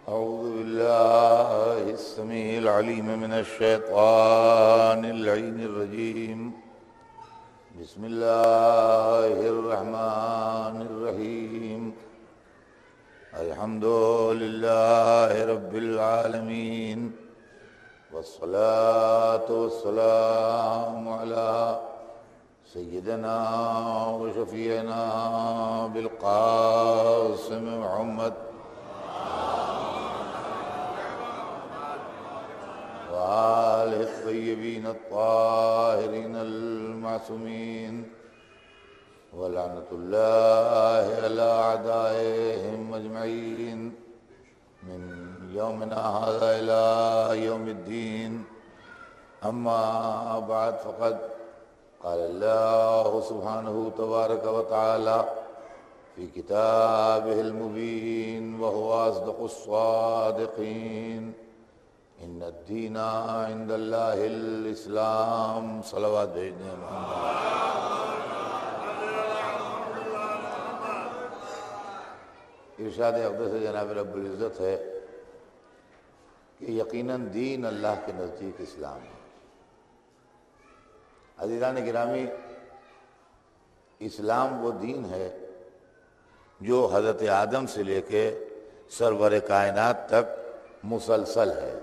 أعوذ بالله السميع العليم من الشيطان اللعين الرجيم. بسم الله الرحمن الرحيم. الحمد لله رب العالمين، والصلاة والسلام على سيدنا وشفيعنا بالقاسم محمد وآله الطيبين الطاهرين المعصومين، ولعنة الله على أعدائهم أجمعين من يومنا هذا إلى يوم الدين. أما بعد، فقد قال الله سبحانه تبارك وتعالى في كتابه المبين وهو أصدق الصادقين: إن الدين عند الله الإسلام. صلوات بھیجنے محمد. ارشاد اقدس جناب رب العزت ہے کہ یقیناً دین اللہ کے نزدیک اسلام ہے. عزیزان گرامی، اسلام وہ دین ہے جو حضرت آدم سے لے کے سرور کائنات تک مسلسل ہے.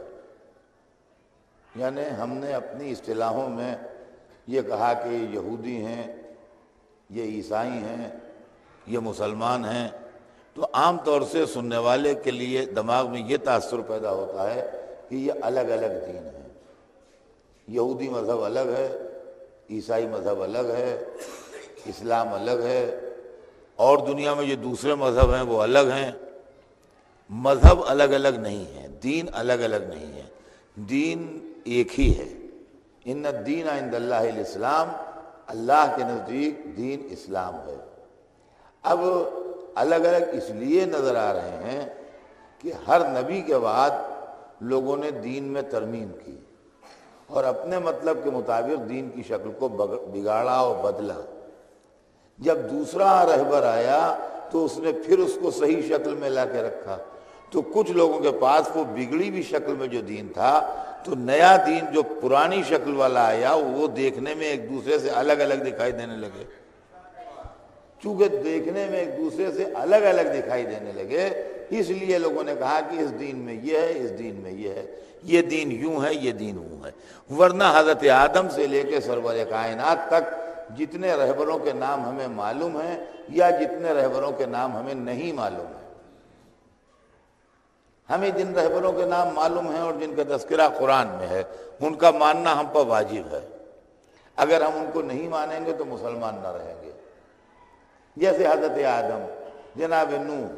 یعنی ہم نے اپنی اصطلاحوں میں یہ کہا کہ یہ یہودی ہیں، یہ عیسائی ہیں، یہ مسلمان ہیں، تو عام طور سے سننے والے کے لیے دماغ میں یہ تاثر پیدا ہوتا ہے کہ یہ الگ الگ دین ہیں. یہودی مذہب الگ ہے، عیسائی مذہب الگ ہے، اسلام الگ ہے، اور دنیا میں جو دوسرے مذہب ہیں وہ الگ ہیں. مذہب الگ الگ نہیں ہے، دین الگ الگ نہیں ہے، دین ایک ہی ہے. ان الدین عند اللہ الاسلام، اللہ کے نزدیک دین اسلام ہے. اب الگ الگ اس لیے نظر آ رہے ہیں کہ ہر نبی کے بعد لوگوں نے دین میں ترمیم کی اور اپنے مطلب کے مطابق دین کی شکل کو بگاڑا اور بدلا. جب دوسرا رہبر آیا تو اس نے پھر اس کو صحیح شکل میں لا کے رکھا. تو کچھ لوگوں کے پاس وہ بگڑی ہوئی شکل میں جو دین تھا، تو نیا دین جو پرانی شکل والا آیا وہ دیکھنے میں ایک دوسرے سے الگ الگ دکھائی دینے لگے. چونکہ دیکھنے میں ایک دوسرے سے الگ الگ دکھائی دینے لگے، اس لیے لوگوں نے کہا کہ اس دین میں یہ ہے، اس دین میں یہ ہے، یہ دین یوں ہے، یہ دین یوں ہے. ورنہ حضرت آدم سے لے کے سرور کائنات تک جتنے رہبروں کے نام ہمیں معلوم ہیں یا جتنے رہبروں کے نام ہمیں نہیں معلوم ہیں، ہمیں جن رہبروں کے نام معلوم ہیں اور جن کا تذکرہ قرآن میں ہے ان کا ماننا ہم پر واجب ہے. اگر ہم ان کو نہیں مانیں گے تو مسلمان نہ رہیں گے. جیسے حضرت آدم، جناب نوح،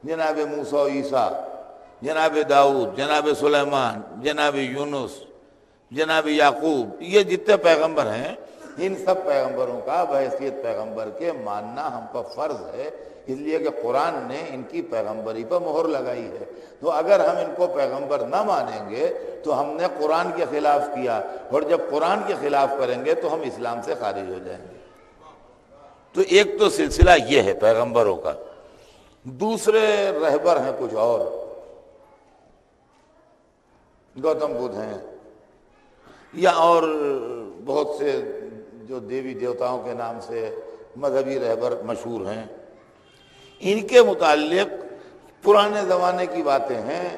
جناب موسیٰ و عیسیٰ، جناب داؤد، جناب سلیمان، جناب یونس، جناب یعقوب، یہ جتنے پیغمبر ہیں ان سب پیغمبروں کا بحیثیت پیغمبر کے ماننا ہم پر فرض ہے، اس لیے کہ قرآن نے ان کی پیغمبری پر مہر لگائی ہے. تو اگر ہم ان کو پیغمبر نہ مانیں گے تو ہم نے قرآن کے خلاف کیا، اور جب قرآن کے خلاف کریں گے تو ہم اسلام سے خارج ہو جائیں گے. تو ایک تو سلسلہ یہ ہے پیغمبروں کا. دوسرے رہبر ہیں کچھ اور، گوتم بدھ ہیں یا اور بہت سے جو دیوی دیوتاؤں کے نام سے مذہبی رہبر مشہور ہیں. ان کے متعلق پرانے زمانے کی باتیں ہیں.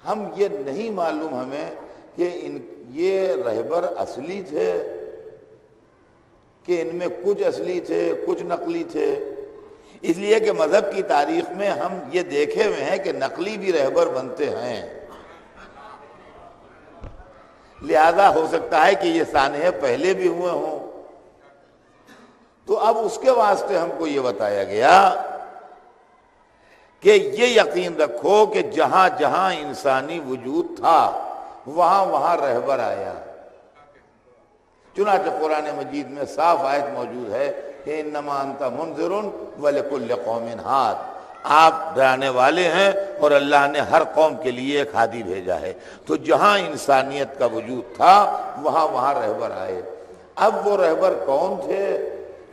ہم یہ نہیں معلوم ہمیں کہ یہ رہبر اصلی تھے کہ ان میں کچھ اصلی تھے کچھ نقلی تھے. اس لیے کہ مذہب کی تاریخ میں ہم یہ دیکھے ہوئے ہیں کہ نقلی بھی رہبر بنتے ہیں، لہذا ہو سکتا ہے کہ یہ سانحے پہلے بھی ہوئے ہوں. تو اب اس کے واسطے ہم کو یہ بتایا گیا کہ یہ یقین رکھو کہ جہاں جہاں انسانی وجود تھا وہاں وہاں رہبر آیا. چنانچہ قرآن مجید میں صاف آیت موجود ہے کہ انما انت منذر ولکل قوم ہاد، آپ ڈرانے والے ہیں اور اللہ نے ہر قوم کے لیے ایک ہادی بھیجا ہے. تو جہاں انسانیت کا وجود تھا وہاں وہاں رہبر آئے. اب وہ رہبر کون تھے؟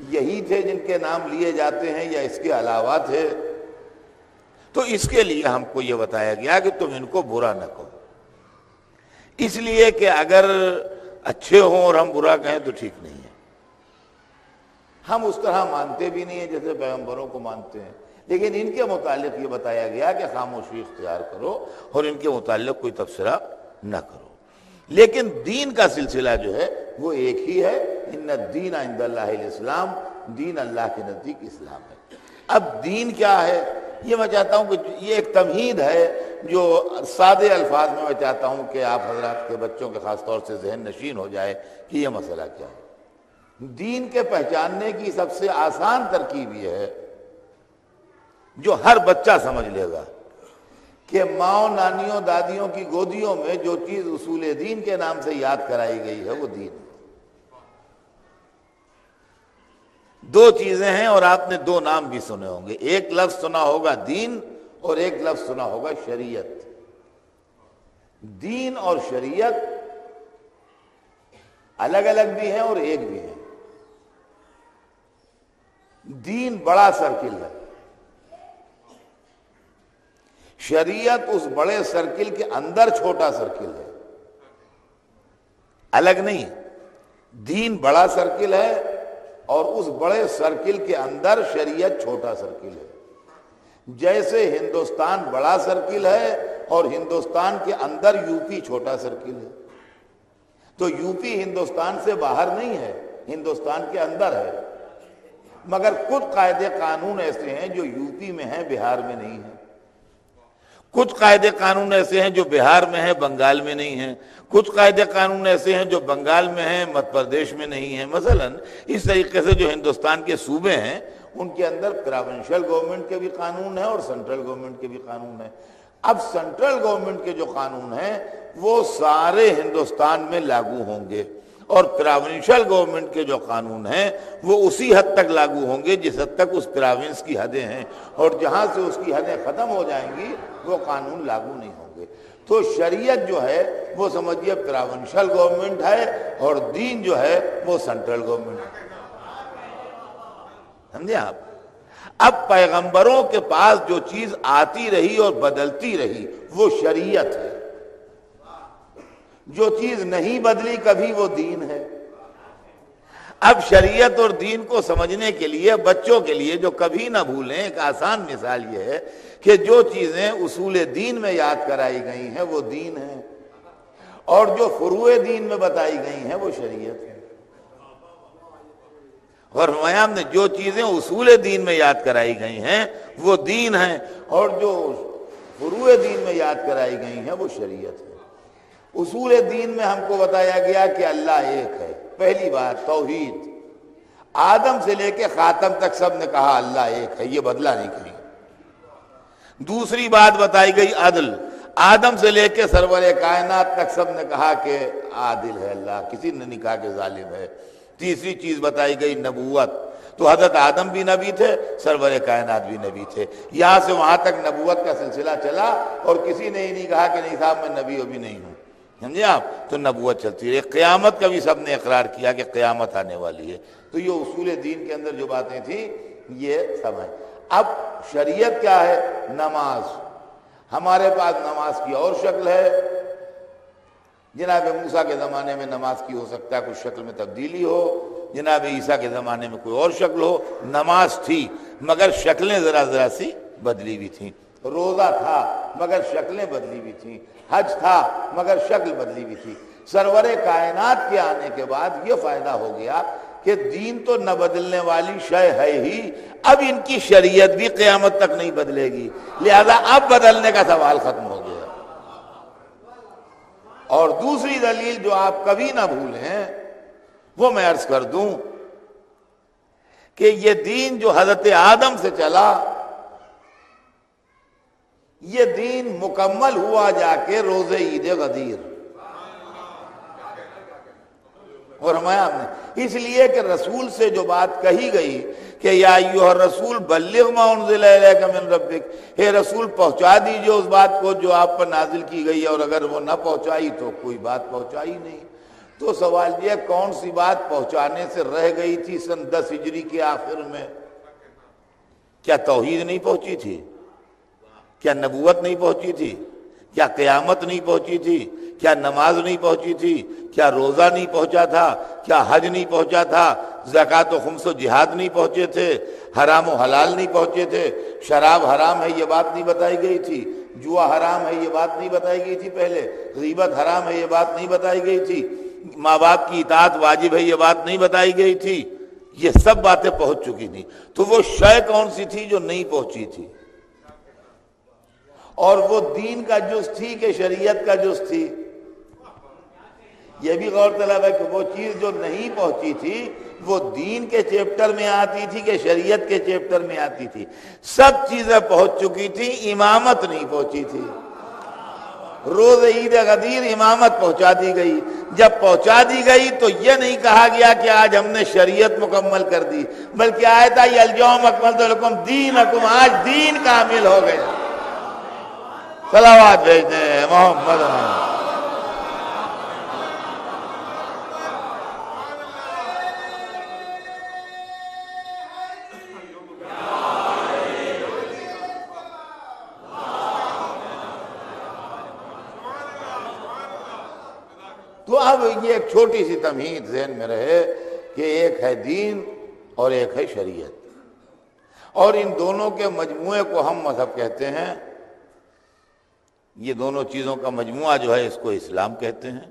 یہی تھے جن کے نام لیے جاتے ہیں یا اس کے علاوہ تھے؟ تو اس کے لیے ہم کو یہ بتایا گیا کہ تم ان کو برا نہ کہو، اس لیے کہ اگر اچھے ہوں اور ہم برا کہیں تو ٹھیک نہیں ہے۔ ہم اس طرح مانتے بھی نہیں ہیں جیسے پیغمبروں کو مانتے ہیں، لیکن ان کے متعلق یہ بتایا گیا کہ خاموشی اختیار کرو اور ان کے متعلق کوئی تبصرہ نہ کرو۔ لیکن دین کا سلسلہ جو ہے وہ ایک ہی ہے، ان الدین عند اللہ الاسلام، دین اللہ کے نزدیک اسلام ہے۔ اب دین کیا ہے یہ میں چاہتا ہوں کہ یہ ایک تمہید ہے جو سادے الفاظ میں چاہتا ہوں کہ آپ حضرات کے بچوں کے خاص طور سے ذہن نشین ہو جائے کہ یہ مسئلہ کیا ہے۔ دین کے پہچاننے کی سب سے آسان ترکیب یہ ہے جو ہر بچہ سمجھ لے گا کہ ماؤں، نانیوں، دادیوں کی گودیوں میں جو چیز اصول دین کے نام سے یاد کرائی گئی ہے وہ دین ہے۔ دو چیزیں ہیں اور آپ نے دو نام بھی سنے ہوں گے، ایک لفظ سنا ہوگا دین اور ایک لفظ سنا ہوگا شریعت۔ دین اور شریعت الگ الگ بھی ہیں اور ایک بھی ہیں۔ دین بڑا سرکل ہے، شریعت اس بڑے سرکل کے اندر چھوٹا سرکل ہے، الگ نہیں۔ دین بڑا سرکل ہے اور اس بڑے سرکل کے اندر شریعت چھوٹا سرکل ہے۔ جیسے ہندوستان بڑا سرکل ہے اور ہندوستان کے اندر یوپی چھوٹا سرکل ہے، تو یوپی ہندوستان سے باہر نہیں ہے، ہندوستان کے اندر ہے، مگر کچھ قاعدے قانون ایسے ہیں جو یوپی میں ہیں، بہار میں نہیں ہیں۔ کچھ قاعدے قانون ایسے ہیں جو بہار میں ہیں، بنگال میں نہیں ہیں۔ کچھ قاعدے قانون ایسے ہیں جو بنگال میں ہیں، مدھیہ پردیش میں نہیں ہیں۔ مثلا اس طریقے سے جو ہندوستان کے صوبے ہیں ان کے اندر پراونشل گورنمنٹ کے بھی قانون ہیں اور سینٹرل گورنمنٹ کے بھی قانون ہیں۔ اب سینٹرل گورنمنٹ کے جو قانون ہیں وہ سارے ہندوستان میں لاگو ہوں گے، اور پراونشل گورنمنٹ کے جو قانون ہیں وہ اسی حد تک لاگو ہوں گے جس حد تک اس پراونس کی حدیں ہیں، اور جہاں سے اس کی حدیں ختم ہو جائیں گی وہ قانون لاگو نہیں ہوں گے۔ تو شریعت جو ہے وہ سمجھیے پراونشل گورنمنٹ ہے اور دین جو ہے وہ سینٹرل گورنمنٹ ہے۔ سمجھے آپ؟ اب پیغمبروں کے پاس جو چیز آتی رہی اور بدلتی رہی وہ شریعت ہے، جو چیز نہیں بدلی کبھی وہ دین ہے۔ اب شریعت اور دین کو سمجھنے کے لیے بچوں کے لیے جو کبھی نہ بھولیں، ایک آسان مثال یہ ہے کہ جو چیزیں اصول دین میں یاد کرائی گئی ہیں وہ دین ہے، اور جو فروع دین میں بتائی گئی ہیں وہ شریعت ہے۔ اور ہمایام نے جو چیزیں اصول دین میں یاد کرائی گئی ہیں وہ دین ہیں، اور جو فروع دین میں یاد کرائی گئی ہیں وہ شریعت ہے۔ اصول دین میں ہم کو بتایا گیا کہ اللہ ایک ہے، پہلی بات توحید، آدم سے لے کے خاتم تک سب نے کہا اللہ ایک ہے، یہ بدلا نہیں کہیں۔ دوسری بات بتائی گئی عدل، آدم سے لے کے سرور کائنات تک سب نے کہا کہ عادل ہے اللہ، کسی نے نہیں کہا کہ ظالم ہے۔ تیسری چیز بتائی گئی نبوت، تو حضرت آدم بھی نبی تھے، سرور کائنات بھی نبی تھے، یہاں سے وہاں تک نبوت کا سلسلہ چلا، اور کسی نے ہی نہیں کہا کہ نہیں صاحب میں نبی بھی نہیں ہوں۔ سمجھے آپ؟ تو نبوت چلتی رہی، قیامت کا بھی سب نے اقرار کیا کہ قیامت آنے والی ہے۔ تو یہ اصول دین کے اندر جو باتیں تھیں یہ سب ہیں۔ اب شریعت کیا ہے؟ نماز۔ ہمارے پاس نماز کی اور شکل ہے، جناب موسیٰ کے زمانے میں نماز کی ہو سکتا ہے کچھ شکل میں تبدیلی ہو، جناب عیسیٰ کے زمانے میں کوئی اور شکل ہو۔ نماز تھی مگر شکلیں ذرا سی بدلی بھی تھیں، روزہ تھا مگر شکلیں بدلی بھی تھیں، حج تھا مگر شکل بدلی بھی تھی۔ سرور کائنات کے آنے کے بعد یہ فائدہ ہو گیا کہ دین تو نہ بدلنے والی شے ہے ہی، اب ان کی شریعت بھی قیامت تک نہیں بدلے گی، لہذا اب بدلنے کا سوال ختم ہو گیا۔ اور دوسری دلیل جو آپ کبھی نہ بھولیں وہ میں عرض کر دوں کہ یہ دین جو حضرت آدم سے چلا یہ دین مکمل ہوا جا کے روز عید غدیر، اور ہمارا نے اس لیے کہ رسول سے جو بات کہی گئی کہ یا ایھا الرسول بلغ ما انزل الیک من ربک، اے رسول پہنچا دیجئے اس بات کو جو آپ پر نازل کی گئی ہے، اور اگر وہ نہ پہنچائی تو کوئی بات پہنچائی نہیں۔ تو سوال یہ کون سی بات پہنچانے سے رہ گئی تھی سن 10 ہجری کے آخر میں؟ کیا توحید نہیں پہنچی تھی؟ کیا نبوت نہیں پہنچی تھی؟ کیا قیامت نہیں پہنچی تھی؟ کیا نماز نہیں پہنچی تھی؟ کیا روزہ نہیں پہنچا تھا؟ کیا حج نہیں پہنچا تھا؟ زکوٰۃ و خمس و جہاد نہیں پہنچے تھے؟ حرام و حلال نہیں پہنچے تھے؟ شراب حرام ہے یہ بات نہیں بتائی گئی تھی؟ جوا حرام ہے یہ بات نہیں بتائی گئی تھی؟ پہلے غیبت حرام ہے یہ بات نہیں بتائی گئی تھی؟ ماں باپ کی اطاعت واجب ہے یہ بات نہیں بتائی گئی تھی؟ یہ سب باتیں پہنچ چکی تھی. تو وہ شے کون سی تھی جو نہیں پہنچی تھی؟ اور وہ دین کا جز تھی کہ شریعت کا جز تھی؟ یہ بھی غور طلب ہے کہ وہ چیز جو نہیں پہنچی تھی وہ دین کے چیپٹر میں آتی تھی کہ شریعت کے چیپٹر میں آتی تھی؟ سب چیزیں پہنچ چکی تھی، امامت نہیں پہنچی تھی. روز عید غدیر امامت پہنچا دی گئی. جب پہنچا دی گئی تو یہ نہیں کہا گیا کہ آج ہم نے شریعت مکمل کر دی، بلکہ آیت آئی الیوم اکملت لکم دینکم، آج دین کامل ہو گیا. صلوات بھیجتے ہیں محمد. تو اب یہ ایک چھوٹی سی تمہید ذہن میں رہے کہ ایک ہے دین اور ایک ہے شریعت، اور ان دونوں کے مجموعے کو ہم مذہب کہتے ہیں. یہ دونوں چیزوں کا مجموعہ جو ہے اس کو اسلام کہتے ہیں،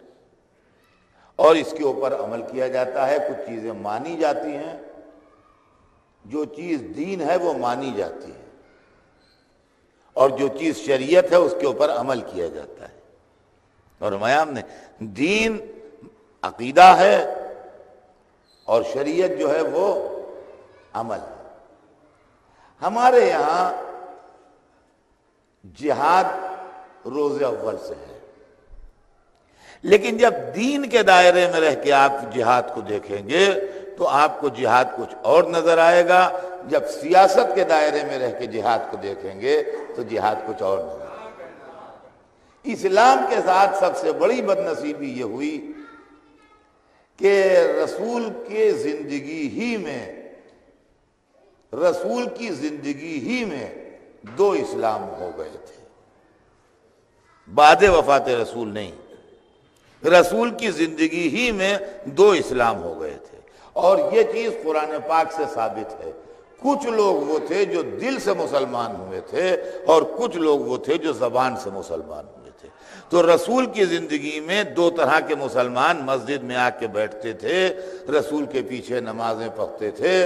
اور اس کے اوپر عمل کیا جاتا ہے. کچھ چیزیں مانی جاتی ہیں، جو چیز دین ہے وہ مانی جاتی ہے، اور جو چیز شریعت ہے اس کے اوپر عمل کیا جاتا ہے. اور ہم نے دین عقیدہ ہے اور شریعت جو ہے وہ عمل ہے. ہمارے یہاں جہاد روز اول سے ہے، لیکن جب دین کے دائرے میں رہ کے آپ جہاد کو دیکھیں گے تو آپ کو جہاد کچھ اور نظر آئے گا. جب سیاست کے دائرے میں رہ کے جہاد کو دیکھیں گے تو جہاد کچھ اور نظر آئے گا. اسلام کے ساتھ سب سے بڑی بدنصیبی یہ ہوئی کہ رسول کی زندگی ہی میں دو اسلام ہو گئے تھے. بعد وفات رسول نہیں، رسول کی زندگی ہی میں دو اسلام ہو گئے تھے. اور یہ چیز قرآن پاک سے ثابت ہے. کچھ لوگ وہ تھے جو دل سے مسلمان ہوئے تھے اور کچھ لوگ وہ تھے جو زبان سے مسلمان ہوئے تھے. تو رسول کی زندگی میں دو طرح کے مسلمان مسجد میں آ کے بیٹھتے تھے، رسول کے پیچھے نمازیں پڑھتے تھے،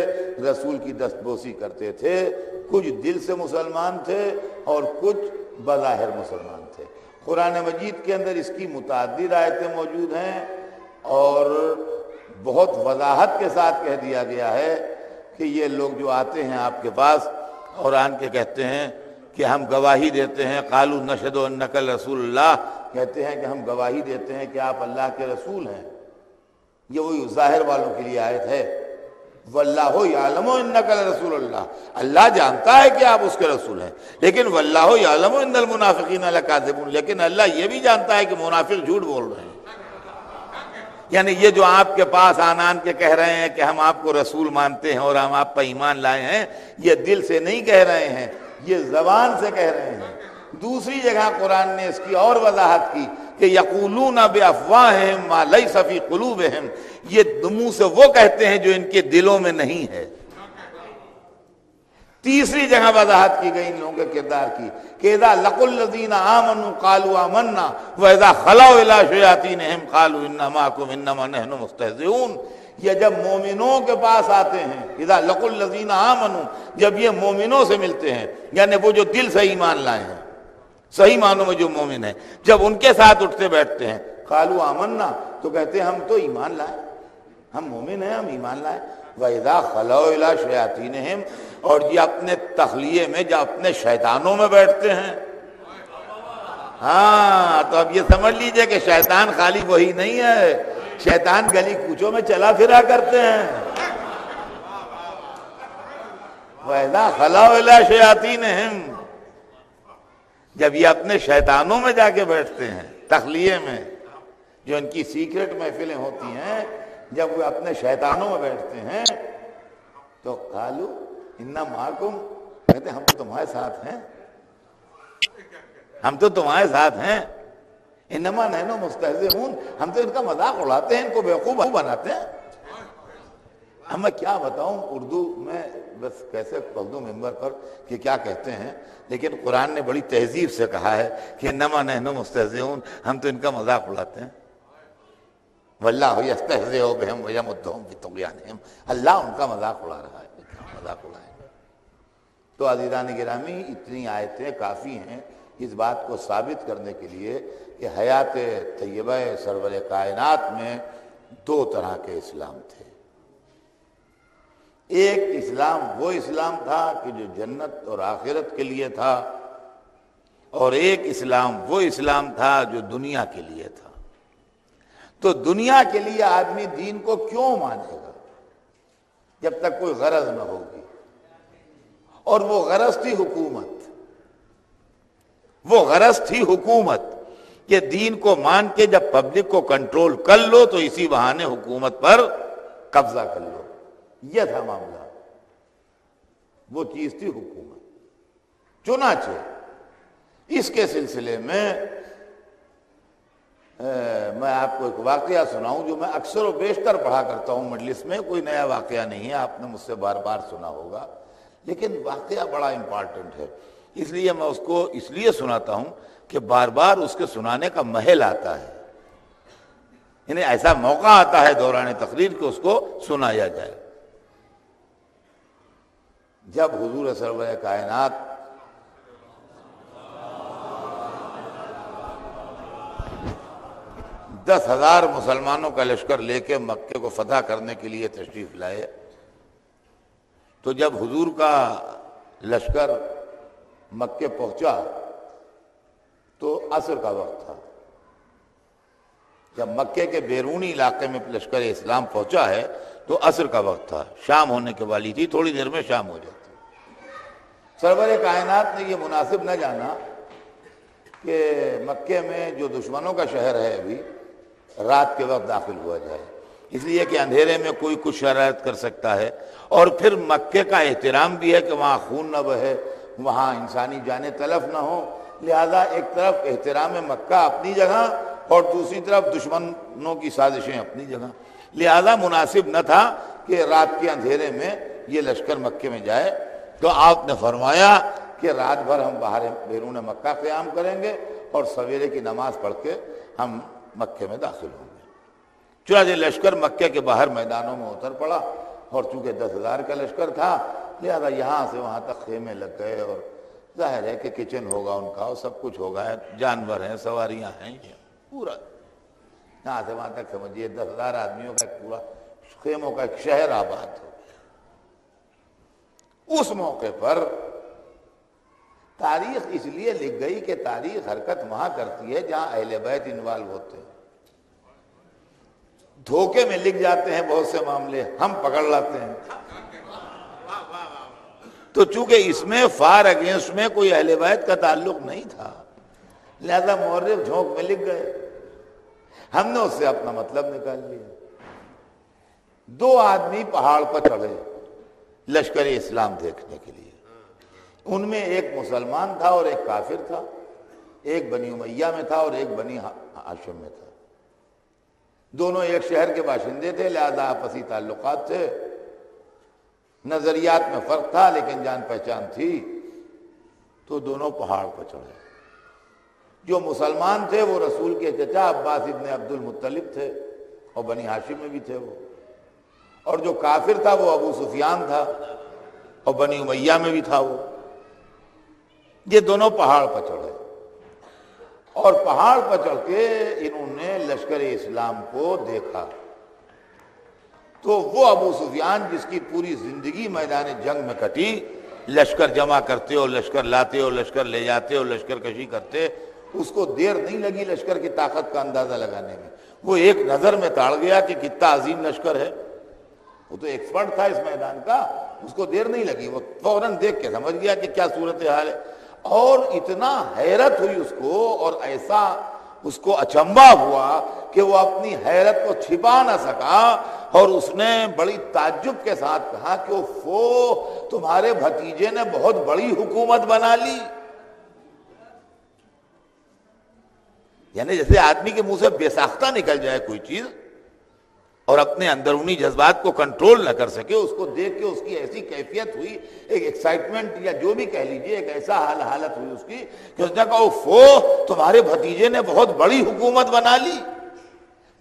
رسول کی دستبوسی کرتے تھے. کچھ دل سے مسلمان تھے اور کچھ بظاہر مسلمان تھے. قرآن مجید کے اندر اس کی متعدد آیتیں موجود ہیں اور بہت وضاحت کے ساتھ کہہ دیا گیا ہے کہ یہ لوگ جو آتے ہیں آپ کے پاس اور آن کے کہتے ہیں کہ ہم گواہی دیتے ہیں، قالوا نشہد انک رسول اللہ، کہتے ہیں کہ ہم گواہی دیتے ہیں کہ آپ اللہ کے رسول ہیں. یہ وہی ظاہر والوں کے لیے آیت ہے، واللہ یعلم انک رسول اللہ، اللہ جانتا ہے کہ آپ اس کے رسول ہیں، لیکن واللہ یعلم ان المنافقین لکاذبون، لیکن اللہ یہ بھی جانتا ہے کہ منافق جھوٹ بول رہے ہیں. یعنی یہ جو آپ کے پاس آن کے کہہ رہے ہیں کہ ہم آپ کو رسول مانتے ہیں اور ہم آپ پر ایمان لائے ہیں، یہ دل سے نہیں کہہ رہے ہیں، یہ زبان سے کہہ رہے ہیں. دوسری جگہ قرآن نے اس کی اور وضاحت کی کہ یقولون بافواہہم ما لیس فی قلوبہم، یہ منہ سے وہ کہتے ہیں جو ان کے دلوں میں نہیں ہے. تیسری جگہ وضاحت کی گئی ان لوگوں کے کردار کی کہ اذا لقوا الذین آمنوا قالوا آمنا واذا خلوا الی شیاطینہم قالوا انا معکم انما نحن مستہزئون. یہ جب مومنوں کے پاس آتے ہیں، اذا لقوا الذین آمنوا، جب یہ مومنوں سے ملتے ہیں، یعنی وہ جو دل سے ایمان لائے ہیں، صحیح معنوں میں جو مومن ہیں، جب ان کے ساتھ اٹھتے بیٹھتے ہیں قالوا آمنا، تو کہتے ہیں ہم تو ایمان لائے، ہم مومن ہیں، ہم ایمان لائے. وَإِذَا خَلَوْا إِلَىٰ شَيَاطِینِہِمْ، اور یہ اپنے تخلیے میں جب اپنے شیطانوں میں بیٹھتے ہیں. ہاں تو اب یہ سمجھ لیجئے کہ شیطان خالی وہی نہیں ہے، شیطان گلی کوچوں میں چلا پھرا کرتے ہیں. وَإِذَا خَلَوْا إِلَىٰ شَيَاطِینِہِمْ، جب یہ اپنے شیطانوں میں جا کے بیٹھتے ہیں، تخلیے میں جو ان کی سیکرٹ محفلیں ہوتی ہیں، جب وہ اپنے شیطانوں میں بیٹھتے ہیں تو قالوا انا معکم، کہتے ہیں ہم تو تمہارے ساتھ ہیں. ہم تو تمہارے ساتھ ہیں، انما نحن مستہزئون، ہم تو ان کا مذاق اڑاتے ہیں، ان کو بیوقوف بناتے ہیں۔ اب میں کیا بتاؤں اردو میں، بس کیسے پڑھ دوں ممبر پر کہ کیا کہتے ہیں، لیکن قرآن نے بڑی تہذیب سے کہا ہے کہ انما نحن مستہزئون، ہم تو ان کا مذاق اڑاتے ہیں۔ واللہ یستہزئ بہم ویمدہم فی طغیانہم، اللہ ان کا مذاق اڑا رہا ہے، مذاق اڑائیں گے۔ تو عزیزان گرامی، اتنی آیتیں کافی ہیں اس بات کو ثابت کرنے کے لیے کہ حیات طیبہ سرور کائنات میں دو طرح کے اسلام تھے۔ ایک اسلام وہ اسلام تھا کہ جو جنت اور آخرت کے لیے تھا، اور ایک اسلام وہ اسلام تھا جو دنیا کے لیے تھا۔ تو دنیا کے لیے آدمی دین کو کیوں مانے گا جب تک کوئی غرض نہ ہوگی، اور وہ غرض تھی حکومت، وہ غرض تھی حکومت کہ دین کو مان کے جب پبلک کو کنٹرول کر لو تو اسی بہانے حکومت پر قبضہ کر لو، یہ تھا معاملہ، وہ چیز تھی حکومت۔ چنانچہ اس کے سلسلے میں میں آپ کو ایک واقعہ سناؤں جو میں اکثر و بیشتر پڑھا کرتا ہوں مجلس میں، کوئی نیا واقعہ نہیں ہے، آپ نے مجھ سے بار بار سنا ہوگا، لیکن واقعہ بڑا امپارٹنٹ ہے، اس لیے میں اس کو اس لیے سناتا ہوں کہ بار بار اس کے سنانے کا محل آتا ہے، یعنی ایسا موقع آتا ہے دوران تقریر کہ اس کو سنایا جائے۔ جب حضور سرور کائنات دس ہزار مسلمانوں کا لشکر لے کے مکے کو فتح کرنے کے لیے تشریف لائے، تو جب حضور کا لشکر مکے پہنچا تو عصر کا وقت تھا۔ جب مکے کے بیرونی علاقے میں لشکر اسلام پہنچا ہے تو عصر کا وقت تھا، شام ہونے کے والی تھی، تھوڑی دیر میں شام ہو جاتی۔ سرور کائنات نے یہ مناسب نہ جانا کہ مکے میں جو دشمنوں کا شہر ہے ابھی رات کے وقت داخل ہوا جائے، اس لیے کہ اندھیرے میں کوئی کچھ شرارت کر سکتا ہے، اور پھر مکے کا احترام بھی ہے کہ وہاں خون نہ بہے، وہاں انسانی جانیں تلف نہ ہو، لہذا ایک طرف احترام مکہ اپنی جگہ اور دوسری طرف دشمنوں کی سازشیں اپنی جگہ، لہذا مناسب نہ تھا کہ رات کے اندھیرے میں یہ لشکر مکے میں جائے۔ تو آپ نے فرمایا کہ رات بھر ہم باہر بیرون مکہ قیام کریں گے اور سویرے کی نماز پڑھ کے ہم مکے میں داخل ہوں گے۔ چنانچہ لشکر مکے کے باہر میدانوں میں اتر پڑا، اور چونکہ 10,000 کا لشکر تھا لہذا یہاں سے وہاں تک خیمے لگ گئے، اور ظاہر ہے کہ کچن ہوگا ان کا اور سب کچھ ہوگا، جانور ہیں، سواریاں ہیں، یہ پورا یہاں سے وہاں تک سمجھیے 10,000 آدمیوں کا ایک پورا خیموں کا ایک شہر آباد ہو۔ اس موقع پر تاریخ اس لیے لکھ گئی کہ تاریخ حرکت وہاں کرتی ہے جہاں اہل بیت انوالو ہوتے ہیں۔ دھوکے میں لکھ جاتے ہیں بہت سے معاملے، ہم پکڑ لاتے ہیں۔ تو چونکہ اس میں فار اگینسٹ میں کوئی اہل بیت کا تعلق نہیں تھا، لہذا مورخ جھونک میں لکھ گئے، ہم نے اس سے اپنا مطلب نکال لیا۔ دو آدمی پہاڑ پر چڑھے لشکر اسلام دیکھنے کے لیے، ان میں ایک مسلمان تھا اور ایک کافر تھا، ایک بنی امیہ میں تھا اور ایک بنی ہاشم میں تھا، دونوں ایک شہر کے باشندے تھے، لہذا آپسی تعلقات تھے، نظریات میں فرق تھا لیکن جان پہچان تھی۔ تو دونوں پہاڑ پر چڑھے، جو مسلمان تھے وہ رسول کے چچا عباس ابن عبد المطلب تھے اور بنی ہاشم میں بھی تھے وہ، اور جو کافر تھا وہ ابو سفیان تھا اور بنی امیہ میں بھی تھا وہ۔ یہ دونوں پہاڑ پر چڑھے، اور پہاڑ پر چڑھ کے انہوں نے لشکر اسلام کو دیکھا، تو وہ ابو سفیان جس کی پوری زندگی میدان جنگ میں کٹی، لشکر جمع کرتے اور لشکر لاتے اور لشکر لے جاتے اور لشکر کشی کرتے، اس کو دیر نہیں لگی لشکر کی طاقت کا اندازہ لگانے میں، وہ ایک نظر میں تاڑ گیا کہ کتنا عظیم لشکر ہے، وہ تو ایکسپرٹ تھا اس میدان کا، اس کو دیر نہیں لگی، وہ فوراً دیکھ کے سمجھ گیا کہ کیا صورتحال ہے، اور اتنا حیرت ہوئی اس کو اور ایسا اس کو اچنبھا ہوا کہ وہ اپنی حیرت کو چھپا نہ سکا، اور اس نے بڑی تعجب کے ساتھ کہا کہ تمہارے بھتیجے نے بہت بڑی حکومت بنا لی۔ یعنی جیسے آدمی کے منہ سے بے ساختہ نکل جائے کوئی چیز اور اپنے اندرونی جذبات کو کنٹرول نہ کر سکے، اس کو دیکھ کے اس کی ایسی کیفیت ہوئی، ایک ایکسائٹمنٹ یا جو بھی کہہ لیجئے، ایک ایسا حالت ہوئی اس کی کہ اس نے کہا اوفو تمہارے بھتیجے نے بہت بڑی حکومت بنا لی۔